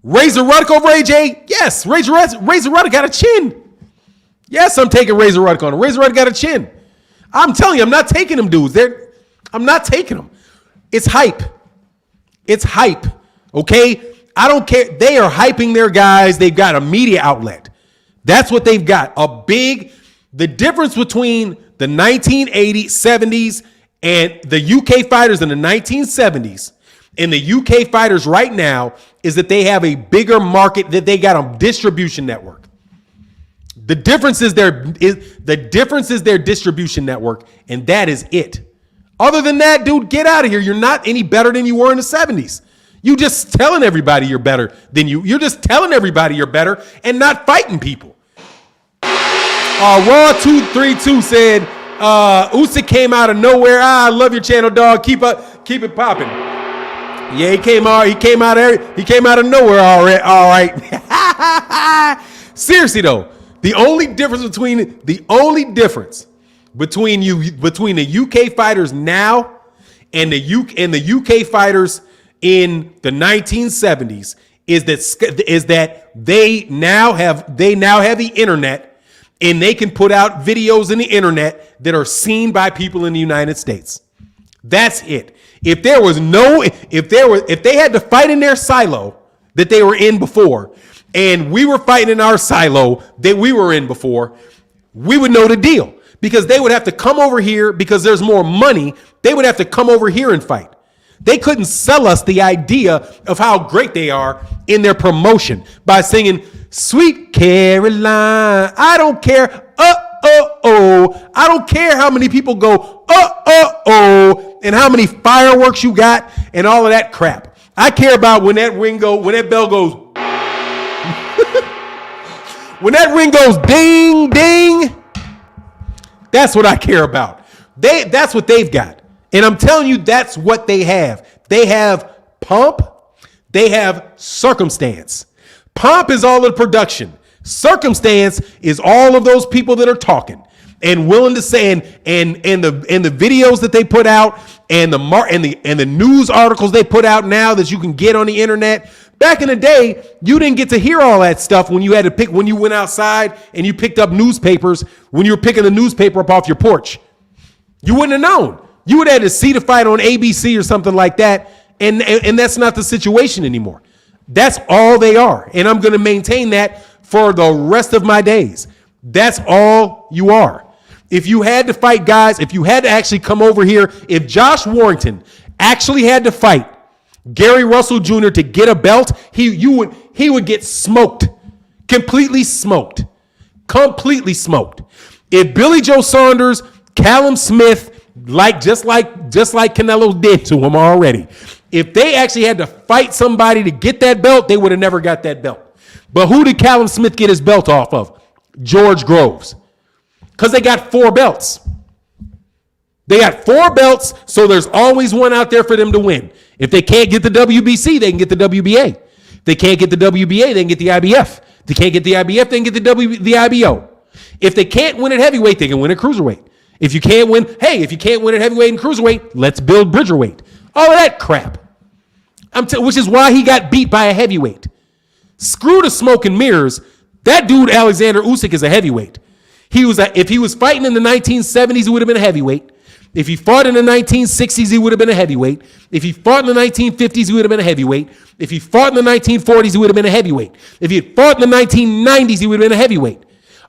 Razor Ruddock over AJ? Yes, Razor Ruddock got a chin. Yes, I'm taking Razor Ruddock on him. Razor Ruddock got a chin. I'm telling you, I'm not taking them dudes. I'm not taking them. It's hype. It's hype, okay? I don't care. They are hyping their guys. They've got a media outlet. That's what they've got. The difference between the 1980s, 70s, and the UK fighters in the 1970s and the UK fighters right now is that they have a bigger market, that they got a distribution network. The difference is their distribution network, and that is it. Other than that, dude, get out of here. You're not any better than you were in the 70s. You just telling everybody you're better than you. You're just telling everybody you're better and not fighting people. Raw232 said, Usyk came out of nowhere. I love your channel, dog. Keep it popping. Yeah, he came out of nowhere. All right. Seriously though, the only difference between the UK fighters now and the UK fighters in the 1970s is that they now have the internet, and they can put out videos in the internet that are seen by people in the United States. That's it. If they had to fight in their silo that they were in before, and we were fighting in our silo that we were in before, we would know the deal, because they would have to come over here because there's more money. They would have to come over here and fight. They couldn't sell us the idea of how great they are in their promotion by singing, "Sweet Caroline, I don't care." uh-oh. I don't care how many people go, uh-oh, and how many fireworks you got and all of that crap. I care about when that bell goes, when that ring goes ding, ding. That's what I care about. That's what they've got. And I'm telling you, that's what they have. They have pomp. They have circumstance. Pomp is all of the production. Circumstance is all of those people that are talking and willing to say, and the videos that they put out and the news articles they put out now that you can get on the internet. Back in the day, you didn't get to hear all that stuff when you had to pick, when you went outside and you picked up newspapers, when you were picking the newspaper up off your porch. You wouldn't have known. You would have had to see the fight on ABC or something like that. And that's not the situation anymore. That's all they are. And I'm going to maintain that for the rest of my days. That's all you are. If you had to fight guys, if you had to actually come over here, if Josh Warrington actually had to fight Gary Russell Jr. to get a belt, he would get smoked. Completely smoked. Completely smoked. If Billy Joe Saunders, Callum Smith, just like Canelo did to him already, if they actually had to fight somebody to get that belt, they would have never got that belt. But who did Callum Smith get his belt off of? George Groves. Because they got 4 belts. They got 4 belts, so there's always one out there for them to win. If they can't get the WBC, they can get the WBA. If they can't get the WBA, they can get the IBF. If they can't get the IBF, they can get the IBO. If they can't win at heavyweight, they can win at cruiserweight. If you can't win at heavyweight and cruiserweight, let's build Bridgerweight. All of that crap. Which is why he got beat by a heavyweight. Screw the smoke and mirrors. That dude, Alexander Usyk, is a heavyweight. If he was fighting in the 1970s, he would have been a heavyweight. If he fought in the 1960s, he would have been a heavyweight. If he fought in the 1950s, he would have been a heavyweight. If he fought in the 1940s, he would have been a heavyweight. If he had fought in the 1990s, he would have been a heavyweight.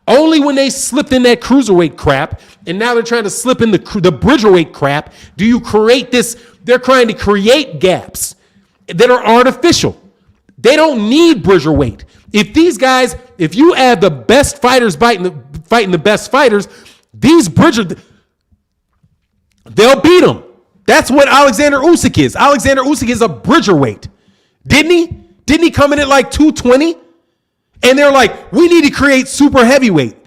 Only when they slipped in that cruiserweight crap, and now they're trying to slip in the Bridgerweight crap, do you create this. They're trying to create gaps that are artificial. They don't need Bridgerweight. If you add the best fighters fighting the best fighters, they'll beat them. That's what Alexander Usyk is. Alexander Usyk is a Bridgerweight. Didn't he? Didn't he come in at like 220? And they're like, we need to create super heavyweight.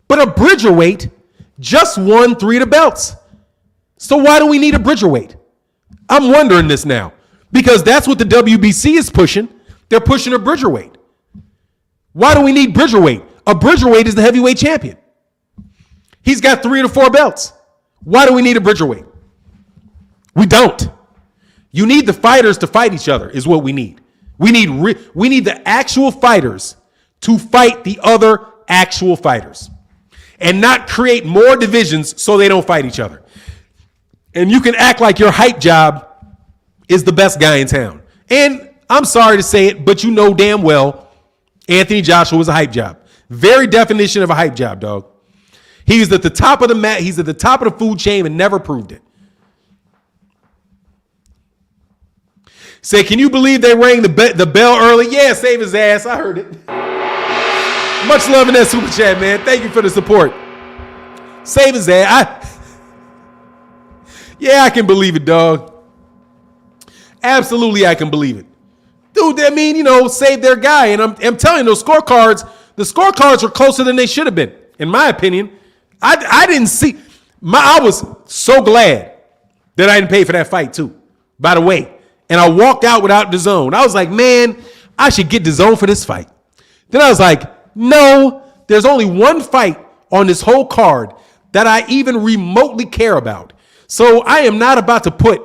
But a Bridgerweight just won 3 of the belts. So why do we need a Bridgerweight? I'm wondering this now. Because that's what the WBC is pushing. They're pushing a Bridgerweight. Why do we need Bridgerweight? A Bridgerweight is the heavyweight champion. He's got 3 of the 4 belts. Why do we need a Bridgerweight? We don't. You need the fighters to fight each other is what we need. We need the actual fighters to fight the other actual fighters and not create more divisions so they don't fight each other. And you can act like your hype job is the best guy in town. And I'm sorry to say it, but you know damn well Anthony Joshua was a hype job. Very definition of a hype job, dog. He's at the top of the mat. He's at the top of the food chain and never proved it. Say, can you believe they rang the bell early? Yeah, save his ass. I heard it. Much love in that super chat, man. Thank you for the support. Save his ass. Yeah, I can believe it, dog. Absolutely, I can believe it. Dude, I mean, save their guy. And I'm telling you, the scorecards are closer than they should have been, in my opinion. I didn't see. I was so glad that I didn't pay for that fight, too, by the way. And I walked out without DAZN. I was like, man, I should get DAZN for this fight. Then I was like, no, there's only one fight on this whole card that I even remotely care about. So I am not about to put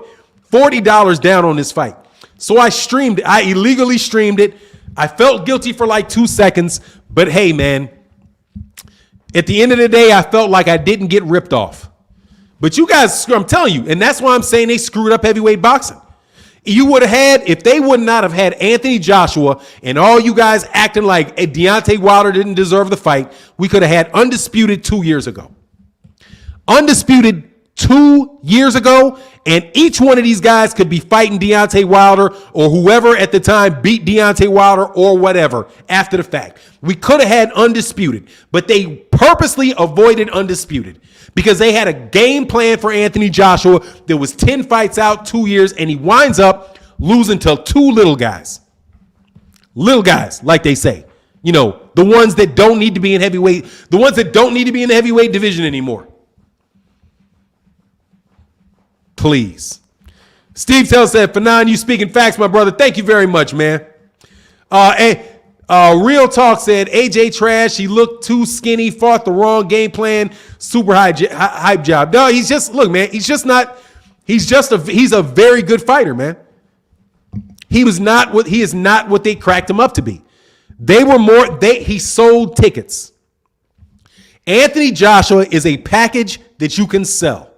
$40 down on this fight. So I streamed it. I illegally streamed it. I felt guilty for like 2 seconds. But hey, man, at the end of the day, I felt like I didn't get ripped off. But you guys, I'm telling you, and that's why I'm saying they screwed up heavyweight boxing. You would have had, if they would not have had Anthony Joshua and all you guys acting like Deontay Wilder didn't deserve the fight, we could have had Undisputed 2 years ago. Undisputed 2 years ago, and each one of these guys could be fighting Deontay Wilder or whoever at the time beat Deontay Wilder or whatever after the fact. We could have had undisputed, but they purposely avoided undisputed because they had a game plan for Anthony Joshua. There was 10 fights out, 2 years, and he winds up losing to two little guys. Little guys, like they say. You know, the ones that don't need to be in heavyweight, the ones that don't need to be in the heavyweight division anymore. Please. Steve Tell said, Fannon, you speaking facts, my brother. Thank you very much, man. Real Talk said, AJ trash. He looked too skinny, fought the wrong game plan. Super hype job. No, he's just, look, man, he's a very good fighter, man. He is not what they cracked him up to be. He sold tickets. Anthony Joshua is a package that you can sell.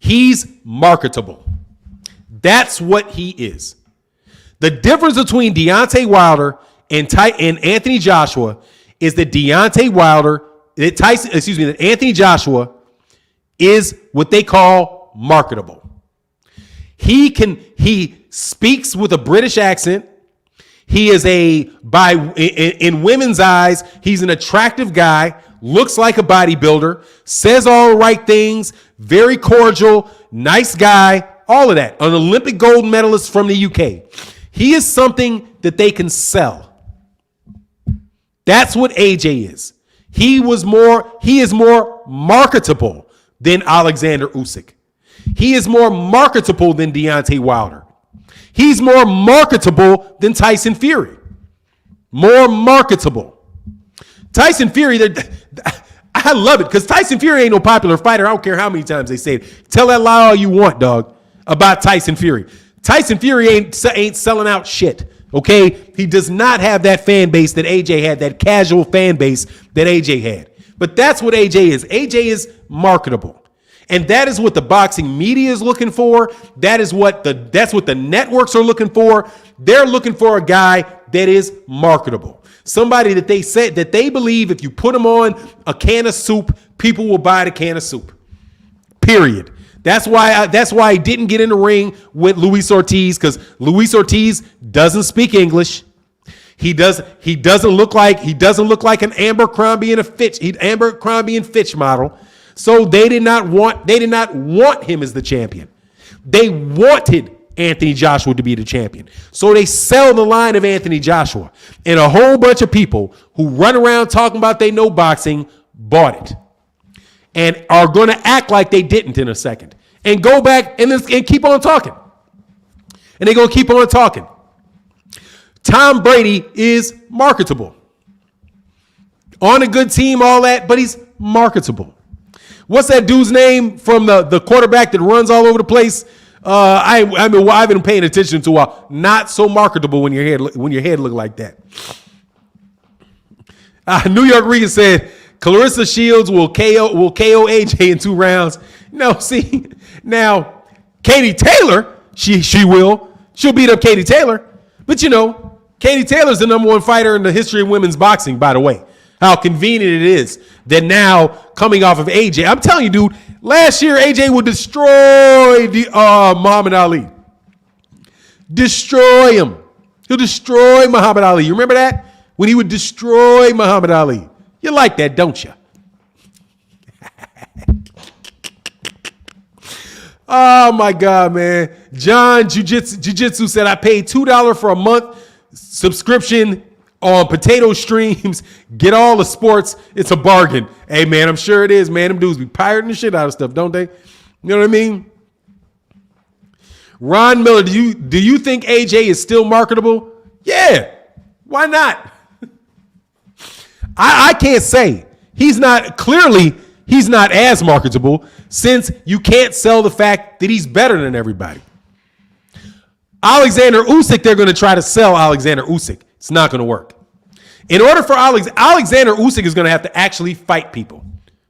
He's marketable. That's what he is. The difference between Deontay Wilder and Anthony Joshua is that that Anthony Joshua is what they call marketable. He speaks with a British accent. He is in women's eyes, he's an attractive guy, looks like a bodybuilder, says all the right things, very cordial, nice guy, all of that. An Olympic gold medalist from the UK. He is something that they can sell. That's what AJ is. He is more marketable than Alexander Usyk. He is more marketable than Deontay Wilder. He's more marketable than Tyson Fury. More marketable. Tyson Fury, I love it because Tyson Fury ain't no popular fighter. I don't care how many times they say it. Tell that lie all you want, dog, about Tyson Fury. Tyson Fury ain't selling out shit, okay? He does not have that fan base that AJ had, that casual fan base that AJ had. But that's what AJ is. AJ is marketable. And that is what the boxing media is looking for. That's what the networks are looking for. They're looking for a guy that is marketable. Somebody that they said that they believe if you put him on a can of soup, people will buy the can of soup. Period. That's why he didn't get in the ring with Luis Ortiz, because Luis Ortiz doesn't speak English. He doesn't look like an Abercrombie and Fitch model. So they did not want him as the champion. They wanted Anthony Joshua to be the champion. So they sell the line of Anthony Joshua. And a whole bunch of people who run around talking about they know boxing bought it. And are going to act like they didn't in a second. And go back and keep on talking. And they're going to keep on talking. Tom Brady is marketable. On a good team, all that, but he's marketable. What's that dude's name from the quarterback that runs all over the place? I've been paying attention to a while. Not so marketable when your head look like that. New York Regan said Clarissa Shields will KO AJ in 2 rounds. No, see now Katie Taylor she'll beat up Katie Taylor, but you know Katie Taylor's the #1 fighter in the history of women's boxing. By the way. How convenient it is that now coming off of AJ. I'm telling you, dude, last year AJ would destroy Muhammad Ali. Destroy him. He'll destroy Muhammad Ali. You remember that? When he would destroy Muhammad Ali. You like that, don't you? Oh, my God, man. John Jiu-Jitsu said, I paid $2 for a month subscription on Potato Streams, get all the sports. It's a bargain. Hey, man, I'm sure it is, man. Them dudes be pirating the shit out of stuff, don't they? You know what I mean? Ron Miller, do you think AJ is still marketable? Yeah. Why not? I can't say. He's not as marketable since you can't sell the fact that he's better than everybody. Alexander Usyk, they're going to try to sell Alexander Usyk. It's not going to work. In order for Alexander Usyk is going to have to actually fight people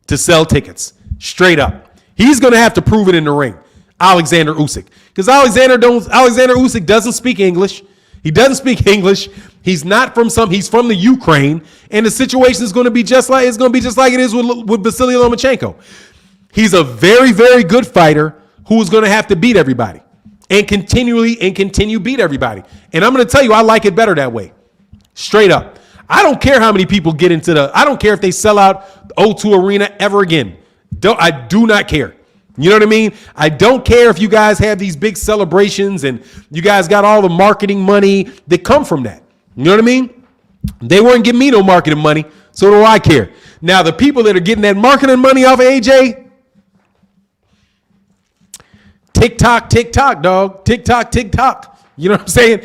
to sell tickets. Straight up. He's going to have to prove it in the ring. Alexander Usyk. Because Alexander Usyk doesn't speak English. He doesn't speak English. He's from the Ukraine. And the situation is going to be just like it is with Vasily Lomachenko. He's a very, very good fighter who's going to have to beat everybody and continue beat everybody. And I'm going to tell you, I like it better that way. Straight up. I don't care how many people get into I don't care if they sell out O2 Arena ever again. I do not care. You know what I mean? I don't care if you guys have these big celebrations and you guys got all the marketing money that come from that. You know what I mean? They weren't giving me no marketing money, so do I care. Now, the people that are getting that marketing money off of AJ, TikTok, dog. TikTok. You know what I'm saying?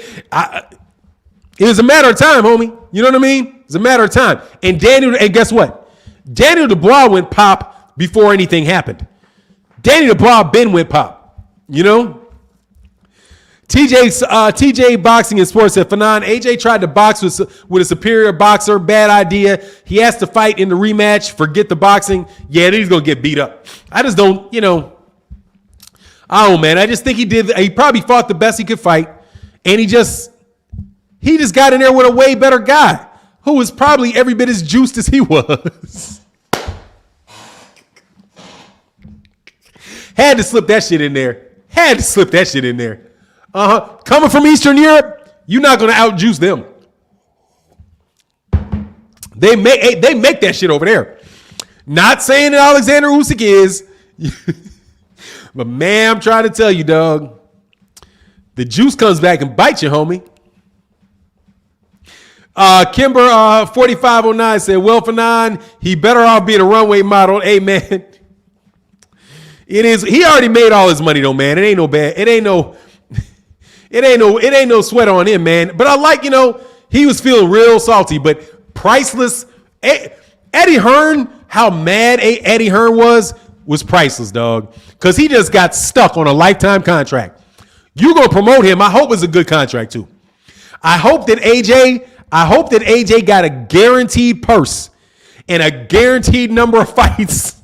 It was a matter of time, homie. You know what I mean? It's a matter of time. And guess what? Daniel Dubois went pop before anything happened. Daniel Dubois went pop. You know? TJ Boxing and Sports said, Fannon, AJ tried to box with a superior boxer. Bad idea. He has to fight in the rematch. Forget the boxing. Yeah, then he's going to get beat up. I just don't, man. I just think he probably fought the best he could fight. And he just got in there with a way better guy who was probably every bit as juiced as he was. Had to slip that shit in there. Coming from Eastern Europe, you're not going to outjuice them. They make that shit over there. Not saying that Alexandre Usyk is, but man, I'm trying to tell you, dog. The juice comes back and bites you, homie. Kimber 4509 said, well, Fannon, he better off being a runway model. Hey, man. It is. He already made all his money, though, man. It ain't no bad. It ain't no sweat on him, man. But I like, he was feeling real salty, but priceless. Eddie Hearn, how mad Eddie Hearn was priceless, dog. Because he just got stuck on a lifetime contract. You gonna promote him? I hope it's a good contract too. I hope that AJ got a guaranteed purse and a guaranteed number of fights.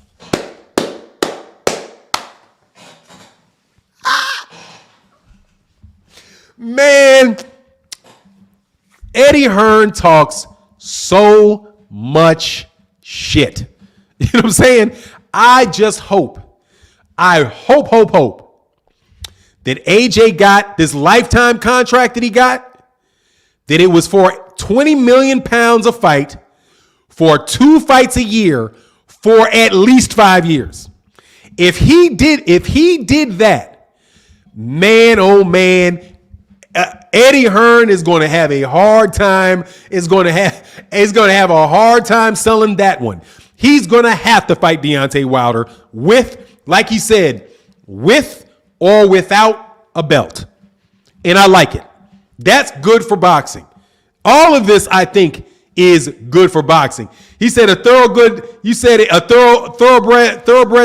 Man, Eddie Hearn talks so much shit. You know what I'm saying? I just hope that AJ got this lifetime contract that he got, that it was for 20 million pounds a fight for 2 fights a year for at least 5 years. If he did that, man, oh man, Eddie Hearn is going to have a hard time. Is going to have a hard time selling that one. He's going to have to fight Deontay Wilder with, like he said, with or without a belt. And I like it. That's good for boxing. All of this, I think, is good for boxing. He said a thoroughbred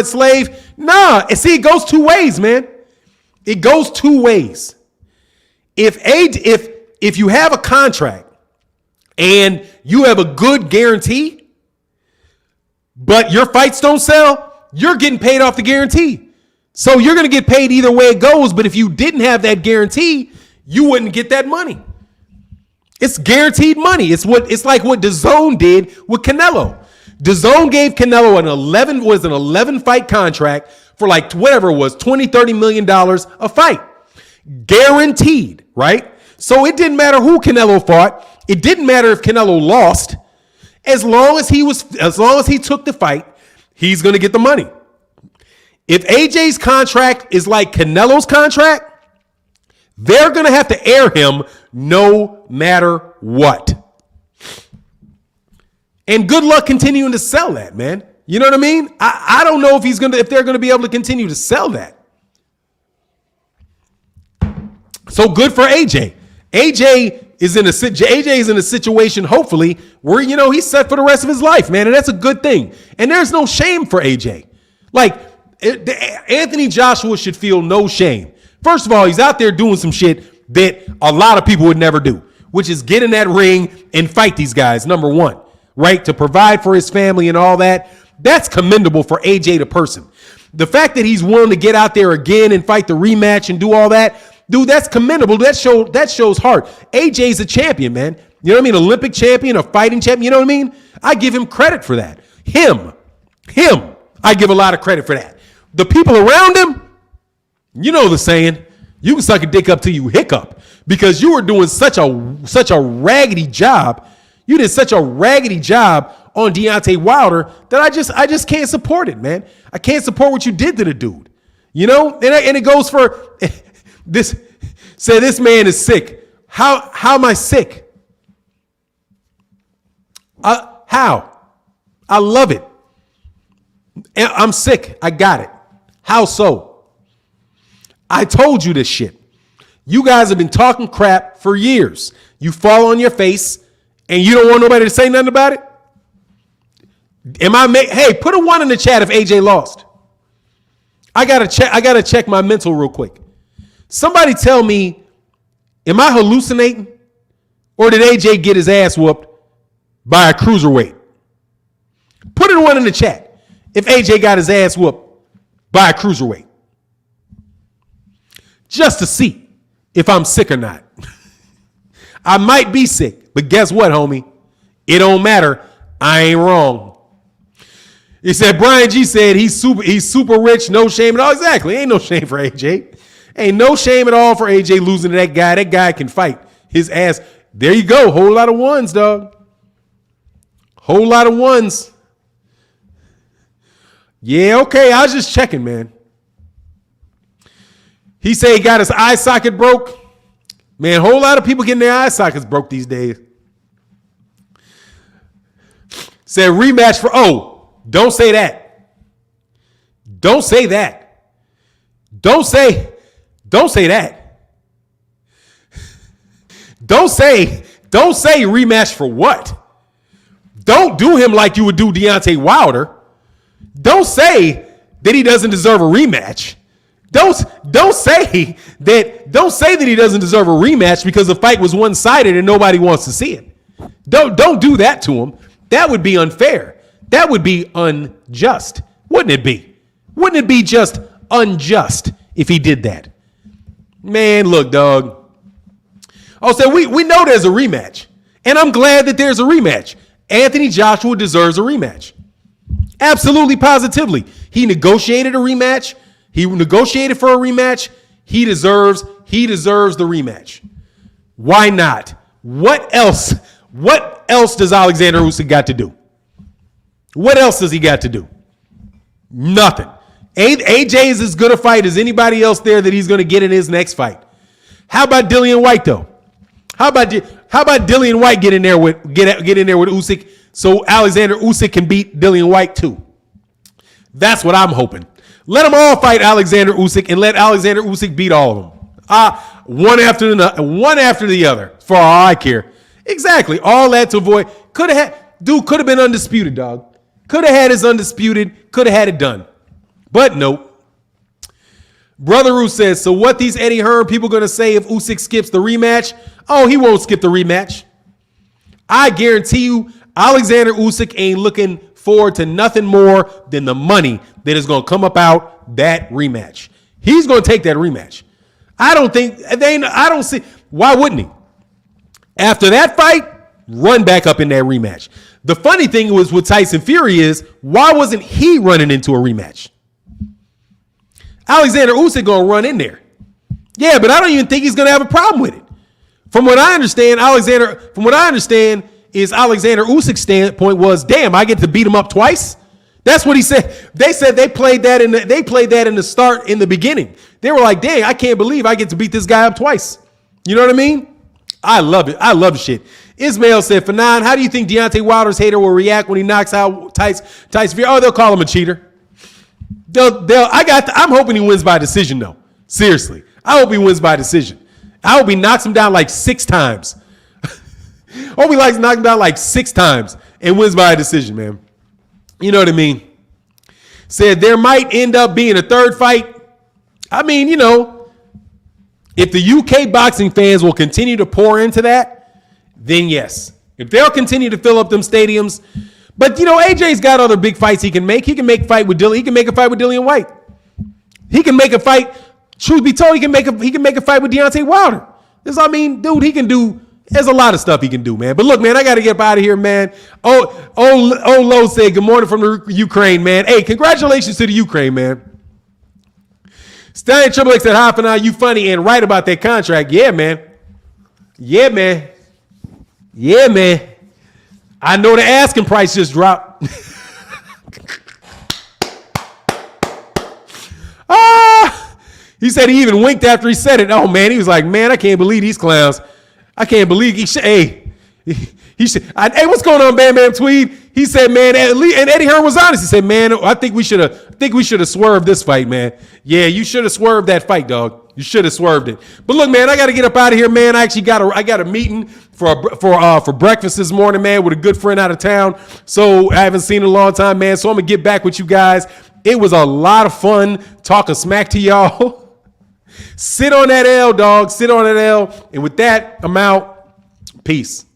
slave. Nah, see, it goes two ways, man. It goes two ways. If you have a contract and you have a good guarantee, but your fights don't sell, you're getting paid off the guarantee. So you're going to get paid either way it goes. But if you didn't have that guarantee, you wouldn't get that money. It's guaranteed money. It's like what DAZN did with Canelo. DAZN gave Canelo an 11 fight contract for like whatever it was, $20-30 million a fight. Guaranteed, right? So it didn't matter who Canelo fought. It didn't matter if Canelo lost. As long as he took the fight, he's going to get the money. If AJ's contract is like Canelo's contract, they're going to have to air him no matter what. And good luck continuing to sell that, man. You know what I mean? I don't know if they're going to be able to continue to sell that. So good for AJ. AJ is in a situation, hopefully, where, he's set for the rest of his life, man. And that's a good thing. And there's no shame for AJ. Like, Anthony Joshua should feel no shame. First of all, he's out there doing some shit that a lot of people would never do, which is get in that ring and fight these guys, number one, right? To provide for his family and all that. That's commendable for AJ the person. The fact that he's willing to get out there again and fight the rematch and do all that, dude, that's commendable. That shows heart. AJ's a champion, man. You know what I mean? Olympic champion, a fighting champion. You know what I mean? I give him credit for that. Him. I give a lot of credit for that. The people around him, you know the saying, you can suck a dick up till you hiccup, because you were doing such a raggedy job. You did such a raggedy job on Deontay Wilder that I just can't support it, man. I can't support what you did to the dude. You know, and it goes for this. Say this man is sick. How am I sick? How? I love it. I'm sick. I got it. How so? I told you this shit. You guys have been talking crap for years. You fall on your face and you don't want nobody to say nothing about it? Hey, put a 1 in the chat if AJ lost. I gotta check my mental real quick. Somebody tell me, am I hallucinating? Or did AJ get his ass whooped by a cruiserweight? Put a 1 in the chat if AJ got his ass whooped by a cruiserweight. Just to see if I'm sick or not. I might be sick, but guess what, homie? It don't matter. I ain't wrong. He said, Brian G said he's super rich, no shame at all. Exactly. Ain't no shame for AJ. Ain't no shame at all for AJ losing to that guy. That guy can fight his ass. There you go. Whole lot of 1s, dog. Whole lot of 1s. Yeah, okay. I was just checking, man. He said he got his eye socket broke. Man, whole lot of people getting their eye sockets broke these days. Said rematch for, don't say that. Don't say that. Don't say that. Don't say rematch for what? Don't do him like you would do Deontay Wilder. Don't say that he doesn't deserve a rematch. Don't say that he doesn't deserve a rematch because the fight was one-sided and nobody wants to see it. Don't do that to him. That would be unfair. That would be unjust. Wouldn't it be? Wouldn't it be just unjust if he did that? Man, look, dog. So we know there's a rematch. And I'm glad that there's a rematch. Anthony Joshua deserves a rematch. Absolutely, positively. He negotiated a rematch. He negotiated for a rematch. He deserves the rematch. Why not? What else does Alexandre Usyk got to do? What else does he got to do? Nothing. AJ is as good a fight as anybody else there that he's going to get in his next fight. How about Dillian White though? How about Dillian White get in there with Usyk so Alexandre Usyk can beat Dillian White too? That's what I'm hoping. Let them all fight Alexandre Usyk and let Alexandre Usyk beat all of them. One after the other. For all I care. Exactly. All that to avoid. Could have been undisputed, dog. Could have had his undisputed. Could have had it done. But nope. Brother Roo says, so what these Eddie Hearn people going to say if Usyk skips the rematch? Oh, he won't skip the rematch. I guarantee you, Alexandre Usyk ain't looking forward to nothing more than the money that is going to come up out that rematch. He's going to take that rematch. I don't see. Why wouldn't he? After that fight, run back up in that rematch. The funny thing was with Tyson Fury is, why wasn't he running into a rematch? Alexandre Usyk going to run in there. Yeah, but I don't even think he's going to have a problem with it. From what I understand, Alexandre Usyk's standpoint was, damn, I get to beat him up twice. That's what he said. They said they played that in the start in the beginning. They were like, dang, I can't believe I get to beat this guy up twice. You know what I mean? I love it. I love shit. Ismail said, Fannon, how do you think Deontay Wilder's hater will react when he knocks out Tyson Fury? Oh, they'll call him a cheater. I'm hoping he wins by decision though. Seriously. I hope he wins by decision. I hope he knocks him down like 6 times. I hope he knocks him down like 6 times and wins by a decision, man. You know what I mean? Said there might end up being a third fight. I mean, you know, if the UK boxing fans will continue to pour into that, then yes. If they'll continue to fill up them stadiums. But, you know, AJ's got other big fights he can make. He can make a fight with Dillian White. He can make a fight. Truth be told, he can make a fight with Deontay Wilder. I mean, dude, he can do There's a lot of stuff he can do, man. But look, man, I got to get up out of here, man. Lo said, good morning from the Ukraine, man. Hey, congratulations to the Ukraine, man. Stallion Triple X said, hi, Fannon, you funny and right about that contract. Yeah, man. Yeah, man. Yeah, man. I know the asking price just dropped. He said he even winked after he said it. Oh, man, he was like, man, I can't believe these clowns. I can't believe he should. Hey, hey, what's going on, Bam Bam Tweed? He said, man, and Eddie Hearn was honest. He said, man, I think we should have swerved this fight, man. Yeah, you should have swerved that fight, dog. You should have swerved it. But look, man, I got to get up out of here, man. I got a meeting for breakfast this morning, man, with a good friend out of town. So I haven't seen in a long time, man. So I'm gonna get back with you guys. It was a lot of fun talking smack to y'all. Sit on that L, dog. Sit on that L. And with that, I'm out. Peace.